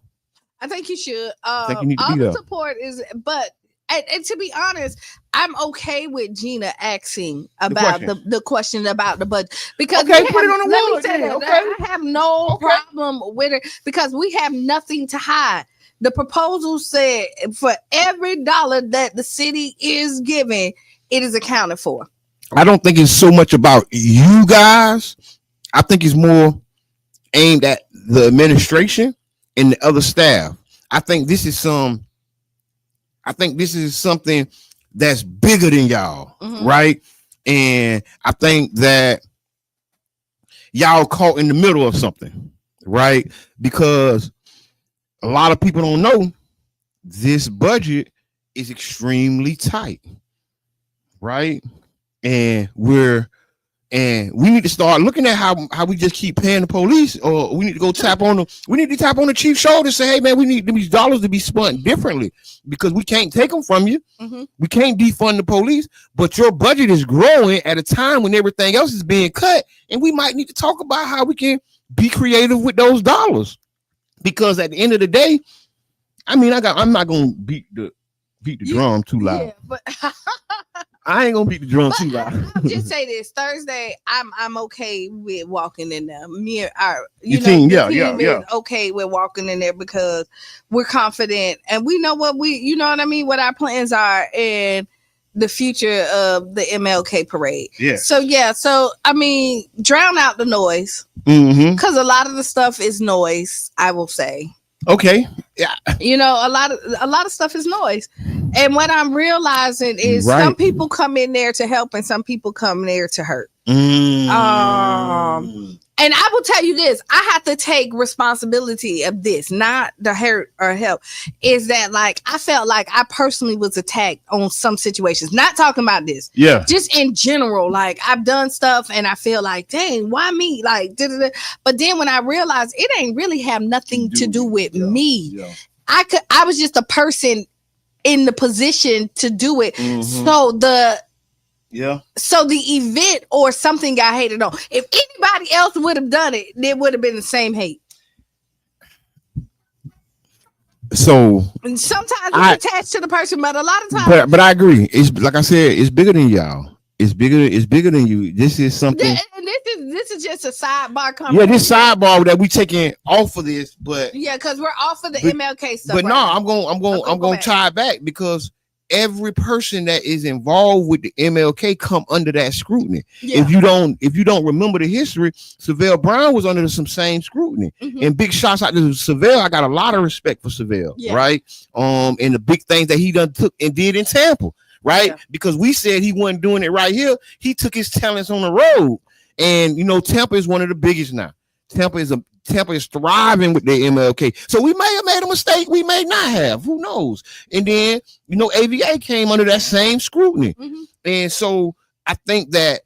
I think you should. I think you need to all be the there. support is, but and to be honest, I'm okay with Gina asking about the question about the budget, because okay, put it on the wall again. Okay. I have no problem with it because we have nothing to hide. The proposal said for every dollar that the city is giving, it is accounted for. I don't think it's so much about you guys. I think it's more aimed at the administration and the other staff. I think this is something that's bigger than y'all, right? And I think that y'all caught in the middle of something, right? Because a lot of people don't know this budget is extremely tight, right? And we need to start looking at how we just keep paying the police, or we need to go tap on the chief's shoulder and say, hey man, we need these dollars to be spent differently, because we can't take them from you. We can't defund the police, but your budget is growing at a time when everything else is being cut, and we might need to talk about how we can be creative with those dollars. Because at the end of the day, I mean, I'm not gonna beat the drum too loud. Yeah, but I ain't gonna beat the drum too loud. I'll just say this: Thursday, I'm okay with walking in there. Me and our team is okay with walking in there because we're confident and we know what what our plans are and the future of the MLK parade. Yeah. So I mean, drown out the noise because a lot of the stuff is noise. I will say. Okay. Yeah. A lot of stuff is noise. And what I'm realizing is some people come in there to help and some people come there to hurt. And I will tell you this, I have to take responsibility of this, not the hurt or help. Is that like I felt like I personally was attacked on some situations. Not talking about this. Yeah. Just in general. Like I've done stuff and I feel like, dang, why me? Like but then when I realized it ain't really have nothing to do with me. Yeah. I was just a person in the position to do it. So the event or something got hated on. If anybody else would have done it, there would have been the same hate. So and sometimes it's attached to the person, but a lot of times. But I agree. It's like I said, it's bigger than y'all. It's bigger than you. This is something. And this is just a sidebar conversation. Yeah, this sidebar that we taking off of this, but yeah, because we're off of the MLK stuff. But no, I'm going to tie it back because every person that is involved with the MLK come under that scrutiny. Yeah. If you don't remember the history, Savelle Brown was under some same scrutiny. And big shots out to Savelle. I got a lot of respect for Savelle, right? And the big things that he done took and did in Tampa, right? Yeah. Because we said he wasn't doing it right here. He took his talents on the road. And Tampa is one of the biggest now. Tampa is thriving with their MLK. So we may have made a mistake. We may not have. Who knows? And then, AVA came under that same scrutiny. And so I think that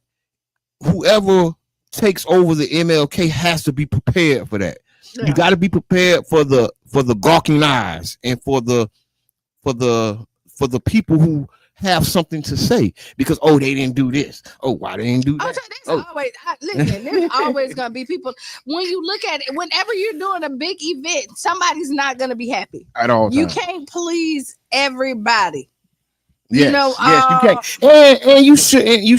whoever takes over the MLK has to be prepared for that. Yeah. You got to be prepared for the gawking eyes and for the people who have something to say because they didn't do this. Why they didn't do that? There's always gonna be people. When you look at it, whenever you're doing a big event, somebody's not gonna be happy at all. You can't please everybody. Yes, you can't, and you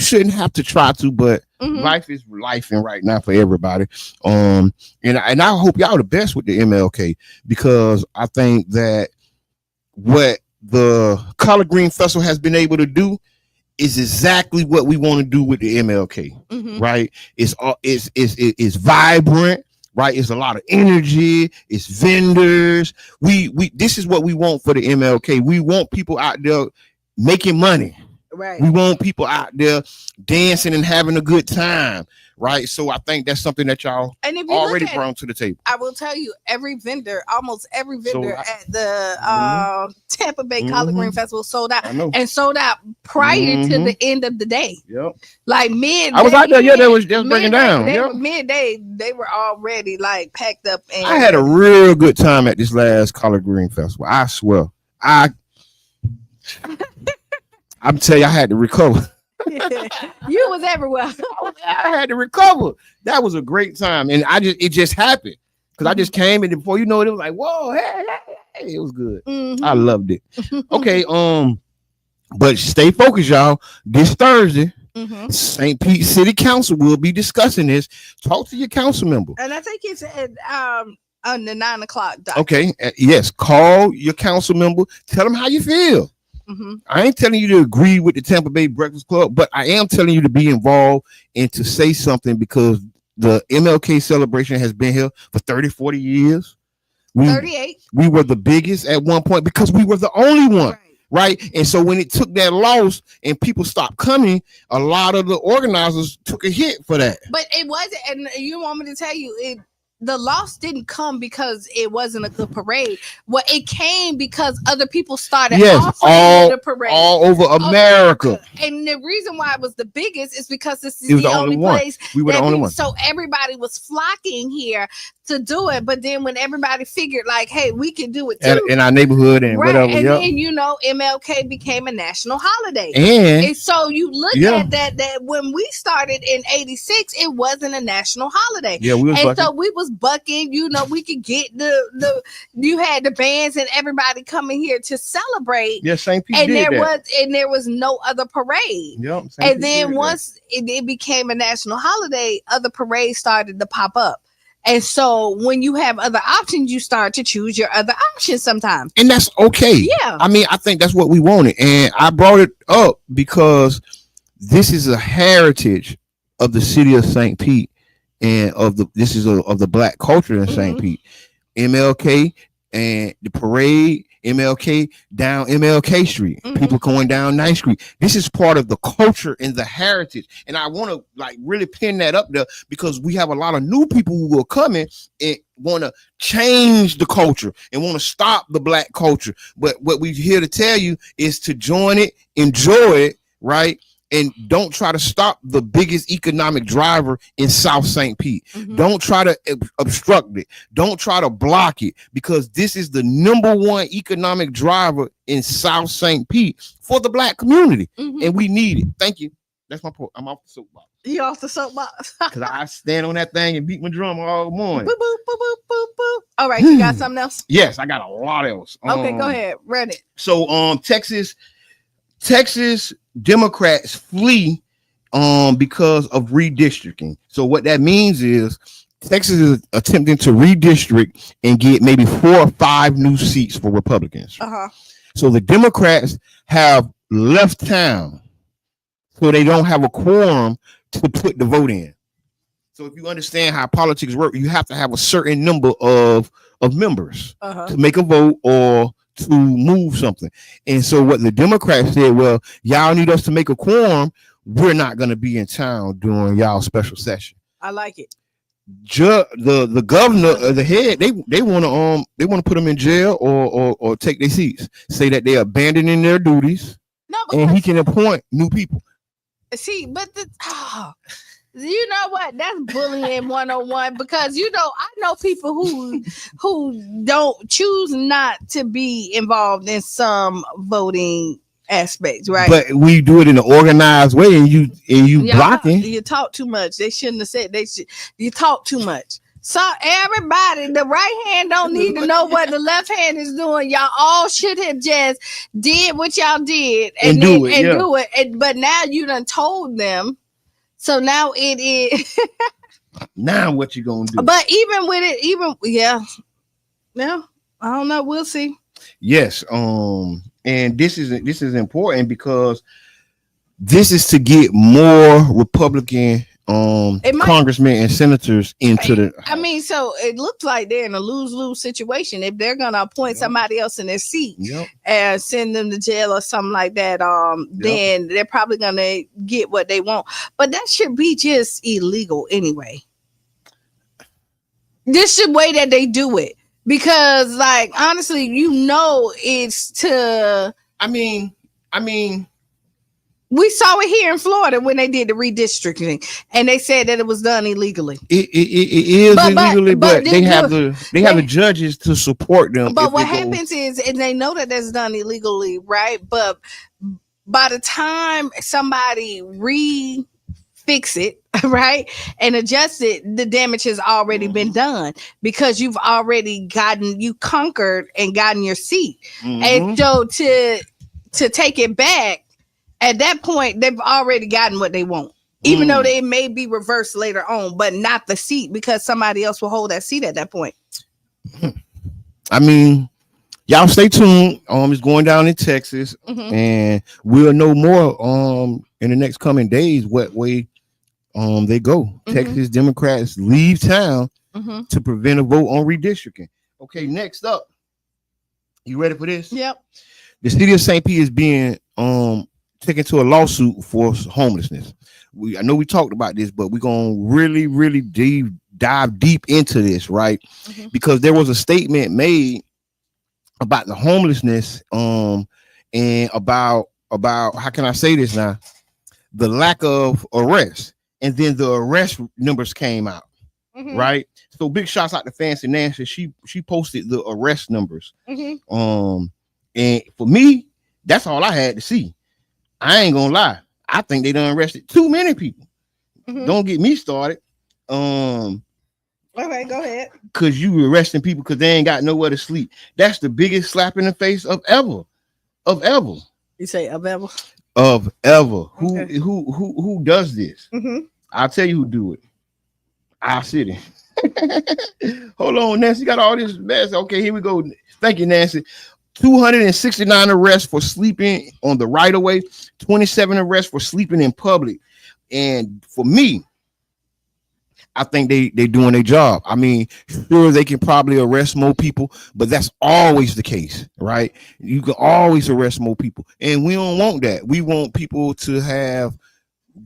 shouldn't have to try to. But life is life, and right now for everybody. And I hope y'all the best with the MLK because I think that what the Collard Green Festival has been able to do is exactly what we want to do with the MLK, right? It's vibrant, right? It's a lot of energy. It's vendors. This is what we want for the MLK. We want people out there making money. Right. We want people out there dancing and having a good time, right? So I think that's something that y'all And if you already look at brought to the table. I will tell you, almost every vendor Sold out. at the Tampa Bay Collard Green Festival sold out I know. and sold out prior to the end of the day. Yep. Like mid, I was out there. Yeah, they was breaking down. They Yep. were midday. They were already like packed up. And I had a real good time at this last Collard Green Festival. I swear. I'm telling you, I had to recover. You was everywhere. I had to recover. That was a great time, and it just happened because I just came, and before you know it, it was like, whoa, hey, it was good. I loved it. Okay, but stay focused, y'all. This Thursday, St. Pete City Council will be discussing this. Talk to your council member. And I think it's at on the 9 o'clock. Okay, yes, call your council member. Tell them how you feel. I ain't telling you to agree with the Tampa Bay Breakfast Club, but I am telling you to be involved and to say something because the MLK celebration has been here for 30, 40 years. 38. We were the biggest at one point because we were the only one, right? And so when it took that loss and people stopped coming, a lot of the organizers took a hit for that. But it wasn't, and you want me to tell you, the loss didn't come because it wasn't a good parade. Well, it came because other people started offering the parade all over America. And the reason why it was the biggest is because this is the only place. We were the only one. So everybody was flocking here to do it. But then when everybody figured like, hey, we can do it too. In our neighborhood and whatever. And then, MLK became a national holiday. And so you look at that when we started in 86, it wasn't a national holiday. Yeah, we was bucking. So we was bucking, we could get you had the bands and everybody coming here to celebrate. Yeah, St. Pete and did there was no other parade. Yep, and then once it became a national holiday, other parades started to pop up. And so when you have other options, you start to choose your other options sometimes. And that's okay. Yeah. I mean, I think that's what we wanted. And I brought it up because this is a heritage of the city of St. Pete and of the black culture in St. Pete. MLK and the parade, MLK down MLK Street, people going down 9th Street. This is part of the culture and the heritage. And I want to really pin that up there because we have a lot of new people who are coming and want to change the culture and want to stop the black culture. But what we're here to tell you is to join it, enjoy it, right? And don't try to stop the biggest economic driver in South St. Pete. Don't try to obstruct it. Don't try to block it because this is the #1 economic driver in South St. Pete for the black community. And we need it. Thank you. That's my point. I'm off the soapbox. You off the soapbox? Because I stand on that thing and beat my drum all morning. Boop, boop, boop, boop, boop, boop. All right, you got something else? Yes, I got a lot else. Okay, go ahead. Run it. So Texas Democrats flee because of redistricting. So what that means is Texas is attempting to redistrict and get maybe 4 or 5 new seats for Republicans. So the Democrats have left town, so they don't have a quorum to put the vote in. So if you understand how politics work, you have to have a certain number of members to make a vote or to move something. And so what the Democrats said, well, y'all need us to make a quorum. We're not going to be in town during y'all special session. I like it. The governor, the head, they want to put them in jail or take their seats. Say that they're abandoning their duties. No, and he can appoint new people. See, but you know what? That's bullying 101 because I know people who don't choose not to be involved in some voting aspects, right? But we do it in an organized way, and you blocking. You talk too much. They shouldn't have said you talk too much. So everybody, the right hand don't need to know what the left hand is doing. Y'all all should have just did what y'all did and do it. But now you done told them. So now it is. Now what you gonna do? But even with it, I don't know. We'll see. Yes. And this is important because this is to get more Republican congressmen and senators into the I mean, so it looks like they're in a lose-lose situation. If they're gonna appoint somebody else in their seat and send them to jail or something like that, then they're probably gonna get what they want. But that should be just illegal anyway. This is the way that they do it. Because, like, honestly, it's to. I mean, we saw it here in Florida when they did the redistricting, and they said that it was done illegally. It is illegally, but they have the judges to support them. But what happens is, and they know that that's done illegally, right? But by the time somebody fix it, right, and adjust it, the damage has already been done because you've already conquered and gotten your seat. And so to take it back, at that point, they've already gotten what they want, even though they may be reversed later on, but not the seat because somebody else will hold that seat at that point. I mean, y'all stay tuned. It's going down in Texas, and we'll know more in the next coming days what way they go. Texas Democrats leave town to prevent a vote on redistricting. Okay, next up, you ready for this? Yep. The city of St. Pete is being taken to a lawsuit for homelessness. I know we talked about this, but we're gonna really dive deep into this, right? Because there was a statement made about the homelessness, and about how can I say this now? The lack of arrest, and then the arrest numbers came out, right? So big shouts out to Fancy Nancy. She posted the arrest numbers, and for me, that's all I had to see. I ain't gonna lie. I think they done arrested too many people. Don't get me started. Okay, go ahead. Cause you arresting people because they ain't got nowhere to sleep. That's the biggest slap in the face of ever. You say of ever? Of ever. Okay. Who does this? I'll tell you who do it. Our city. Hold on, Nancy got all this mess. Okay, here we go. Thank you, Nancy. 269 arrests for sleeping on the right of way, 27 arrests for sleeping in public. And for me, I think they doing their job. I mean, sure, they can probably arrest more people, but that's always the case, right? You can always arrest more people, and we don't want that. We want people to have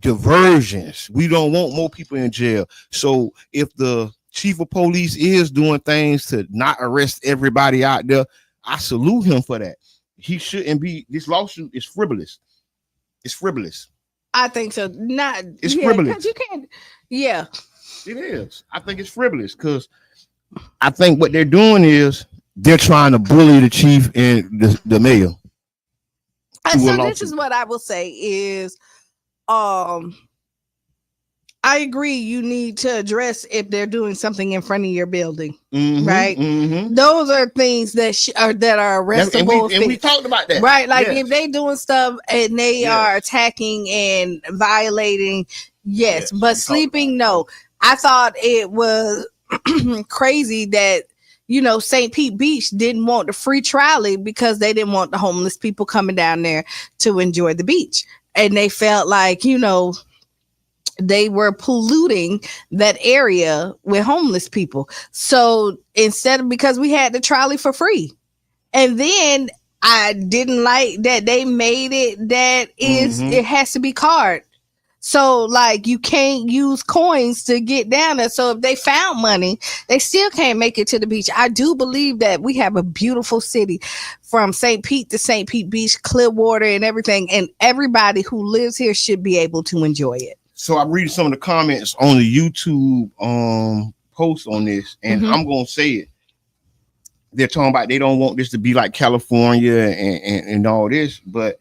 diversions. We don't want more people in jail. So if the chief of police is doing things to not arrest everybody out there, I salute him for that. He shouldn't be. This lawsuit is frivolous. It's frivolous. I think so. It's frivolous. 'Cause you can't. Yeah, it is. I think it's frivolous because I think what they're doing is they're trying to bully the chief and the mayor. And so this is what I will say is, I agree. You need to address if they're doing something in front of your building, right? Those are things that are arrestable. And we talked about that, right? Like if they doing stuff and they are attacking and violating, but sleeping, no. I thought it was crazy that St. Pete Beach didn't want the free trolley because they didn't want the homeless people coming down there to enjoy the beach, and they felt like they were polluting that area with homeless people. So because we had the trolley for free, and then I didn't like that they made it that it has to be card. So like you can't use coins to get down there. So if they found money, they still can't make it to the beach. I do believe that we have a beautiful city from St. Pete to St. Pete Beach, Clearwater and everything. And everybody who lives here should be able to enjoy it. So I'm reading some of the comments on the YouTube post on this, and I'm gonna say it. They're talking about they don't want this to be like California and all this, but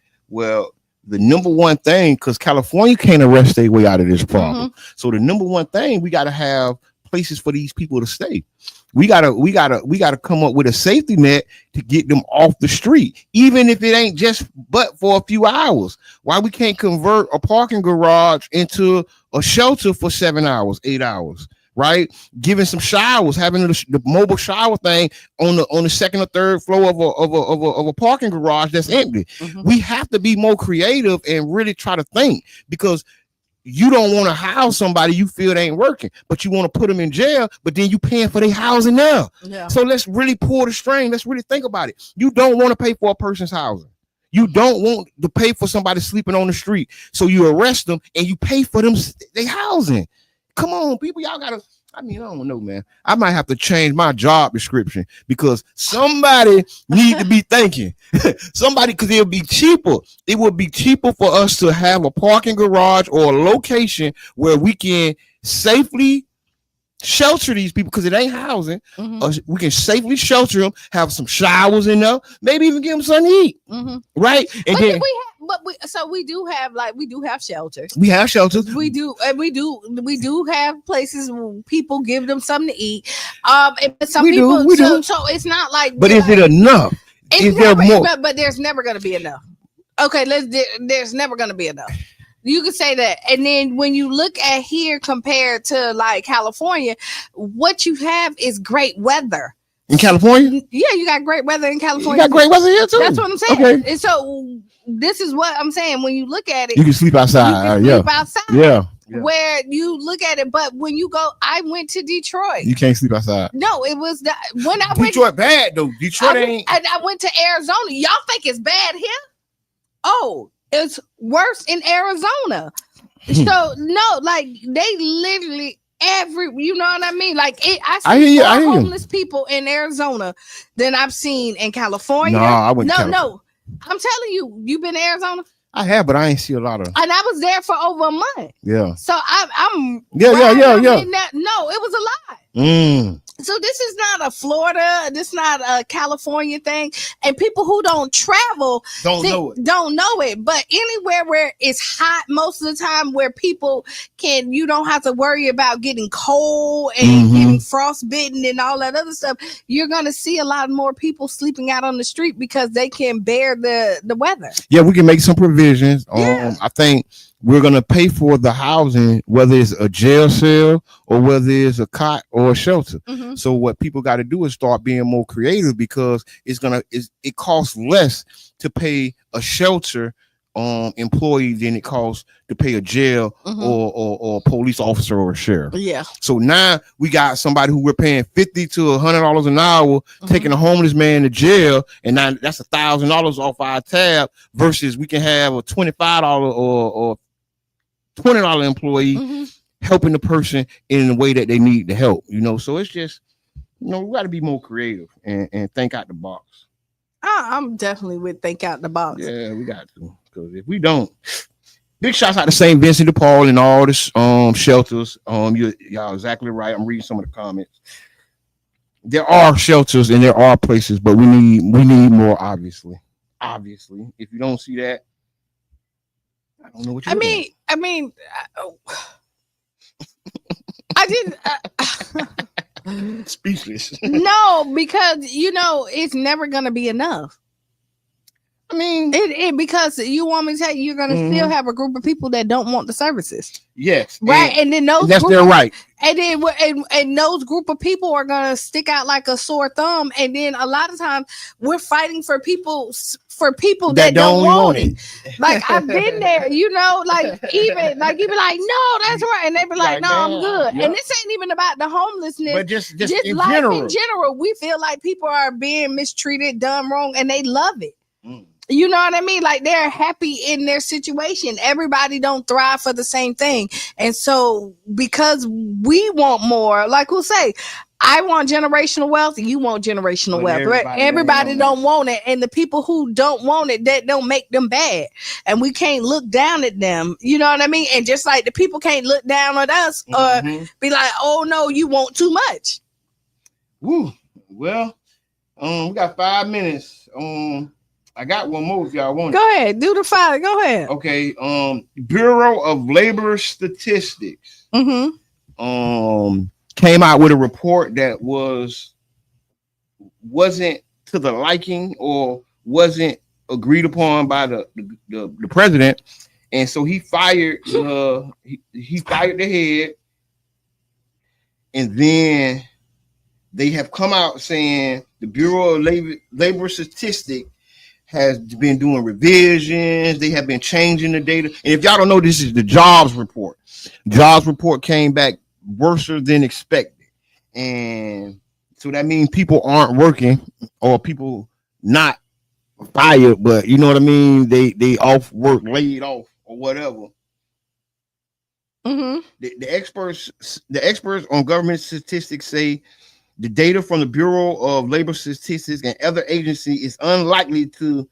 the number one thing, because California can't arrest their way out of this problem. So the number one thing, we got to have places for these people to stay. We gotta come up with a safety net to get them off the street, even if it ain't just but for a few hours. Why we can't convert a parking garage into a shelter for 7 hours, 8 hours, right? Giving some showers, having the mobile shower thing on the second or third floor of a parking garage that's empty. We have to be more creative and really try to think, because you don't want to house somebody you feel they ain't working, but you want to put them in jail, but then you paying for their housing now. Yeah. So let's really pull the string. Let's really think about it. You don't want to pay for a person's housing. You don't want to pay for somebody sleeping on the street. So you arrest them and you pay for them they housing. Come on, people, y'all gotta. I mean, I don't know, man. I might have to change my job description because somebody need to be thinking. Somebody, because it'll be cheaper. It would be cheaper for us to have a parking garage or a location where we can safely shelter these people because it ain't housing. We can safely shelter them, have some showers in there, maybe even give them something to eat. Right? And But then we do have shelters. we have shelters. We do have places where people give them something to eat. But some We do, people we do. so it's not like But is it enough? Is there more? But there's never gonna be enough. Okay, there's never gonna be enough. You could say that. And then when you look at here compared to like California, what you have is great weather. In California? Yeah, you got great weather in California. You got great weather here too. That's what I'm saying. Okay. And so this is what I'm saying. When you look at it, You can sleep outside. you can sleep outside. Yeah. Where you look at it, but when you go, I went to Detroit. You can't sleep outside. No, it was when I went. Detroit bad though. Detroit ain't. I went to Arizona. Y'all think it's bad here? Oh, it's worse in Arizona. So no, like they literally you know what I mean? Like I see more homeless people in Arizona than I've seen in California. No, I went. No. I'm telling you, you been to Arizona? I have, but I ain't see a lot of. And I was there for over a month. Yeah. So I'm. Yeah. No, it was a lot. So this is not a Florida, this is not a California thing. And people who don't travel don't know it. But anywhere where it's hot most of the time, where people you don't have to worry about getting cold and getting frostbitten and all that other stuff, you're gonna see a lot more people sleeping out on the street because they can bear the weather. Yeah, we can make some provisions. I think we're going to pay for the housing, whether it's a jail cell or whether it's a cot or a shelter. So what people got to do is start being more creative because it costs less to pay a shelter employee than it costs to pay a jail or a police officer or a sheriff. Yeah. So now we got somebody who we're paying $50 to $100 an hour, taking a homeless man to jail, and now that's $1,000 off our tab versus we can have a $25 or $20 employee helping the person in the way that they need the help. So it's just, we got to be more creative and think out the box. I'm definitely with think out the box. Yeah, we got to. Because if we don't, big shots out to St. Vincent de Paul and all the shelters. Y'all exactly right. I'm reading some of the comments. There are shelters and there are places, but we need more. Obviously, if you don't see that, I don't know what you. I mean, I didn't. Speechless. No, because it's never gonna be enough. I mean, because you want me to tell you, you're gonna still have a group of people that don't want the services. Yes, right, and then that's their right. And then and those group of people are gonna stick out like a sore thumb. And then a lot of times we're fighting for people that don't want it. Like I've been there, like even like you be like, no, that's right, and they be like, no, I'm good. Yep. And this ain't even about the homelessness, but just in life general. In general, we feel like people are being mistreated, done wrong, and they love it. You know what I mean? Like they're happy in their situation. Everybody don't thrive for the same thing. And so because we want more, like we'll say, I want generational wealth, you want generational wealth. Everybody don't want it. And the people who don't want it, that don't make them bad. And we can't look down at them. You know what I mean? And just like the people can't look down at us or be like, oh no, you want too much. Woo. Well, we got 5 minutes. I got one more if y'all want. Go ahead, do the 5. Go ahead. Okay. Bureau of Labor Statistics came out with a report that wasn't to the liking or wasn't agreed upon by the president, and so he fired he fired the head, and then they have come out saying the Bureau of Labor Statistics has been doing revisions. They have been changing the data. And if y'all don't know, this is the jobs report. Jobs report came back worse than expected. And so that means people aren't working, or people not fired, but you know what I mean? They off work, laid off, or whatever. Mm-hmm. The experts on government statistics say the data from the Bureau of Labor Statistics and other agencies is unlikely to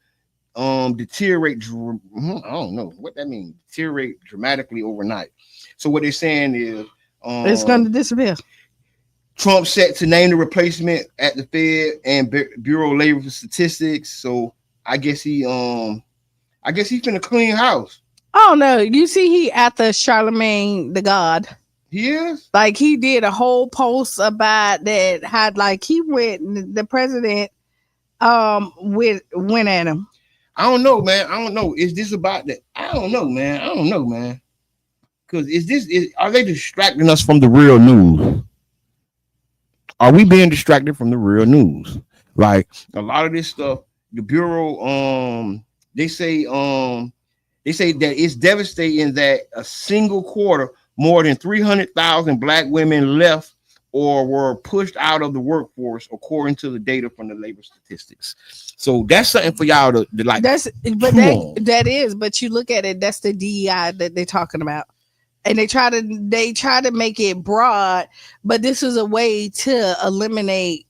deteriorate. I don't know what that means. Deteriorate dramatically overnight. So what they're saying is It's going to disappear. Trump set to name the replacement at the Fed and Bureau of Labor Statistics. So I guess he's finna clean house. Oh no, you see, he after Charlemagne the God. He is? Like, he did a whole post about that, had like he went, the president went at him. I don't know, man. I don't know. Is this about that? I don't know, man. Because are they distracting us from the real news? Are we being distracted from the real news? Like a lot of this stuff, the Bureau, they say that it's devastating that a single quarter, more than 300,000 Black women left or were pushed out of the workforce, according to the data from the labor statistics. So that's something for y'all to like. But you look at it, that's the DEI that they're talking about. And they try to make it broad, but this is a way to eliminate,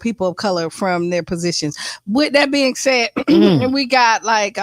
people of color from their positions. With that being said, we got like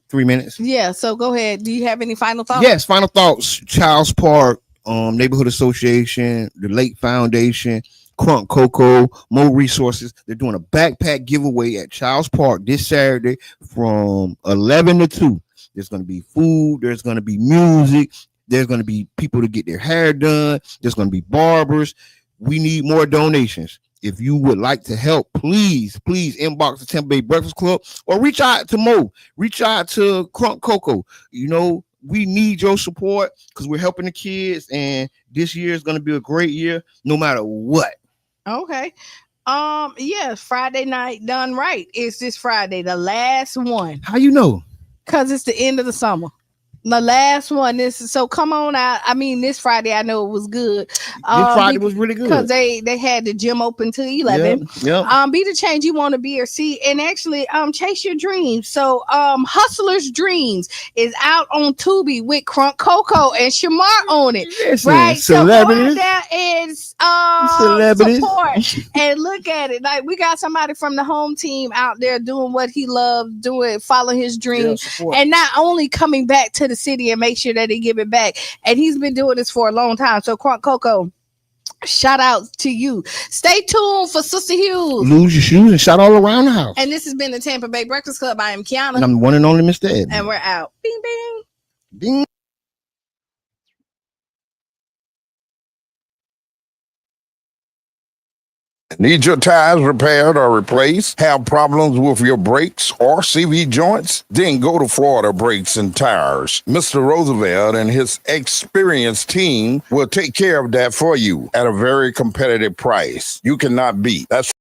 3 minutes. Yeah, so go ahead. Do you have any final thoughts? Yes, final thoughts. Child's Park, Neighborhood Association, the Lake Foundation, Crunk Cocoa, more resources. They're doing a backpack giveaway at Child's Park this Saturday from 11 to 2. There's going to be food. There's going to be music. There's going to be people to get their hair done. There's going to be barbers. We need more donations. If you would like to help, please inbox the Tampa Bay Breakfast Club or reach out to Mo. Reach out to Crunk Cocoa. We need your support because we're helping the kids, and this year is going to be a great year no matter what. Okay. Friday night done right. It's this Friday, the last one. How you know? Because it's the end of the summer. The last one is, so come on out. I mean, this Friday I know it was good. This Friday was really good because they had the gym open till 11. Yep. Be the change you want to be or see, and actually chase your dreams. So Hustler's Dreams is out on Tubi with Crunk Cocoa and Shamar on it. Listen, right, celebrities. So that is celebrities. Support and look at it. Like, we got somebody from the home team out there doing what he loves, follow his dreams, and not only coming back to the city and make sure that they give it back. And he's been doing this for a long time. So Crunk Cocoa, shout out to you. Stay tuned for Sister Hughes. Lose your shoes and shout all around the house. And this has been the Tampa Bay Breakfast Club. I am Kiana. And I'm the one and only Mr. Ed. And we're out. Bing, bing. Ding. Need your tires repaired or replaced? Have problems with your brakes or CV joints? Then go to Florida Brakes and Tires. Mr. Roosevelt and his experienced team will take care of that for you at a very competitive price you cannot beat. That's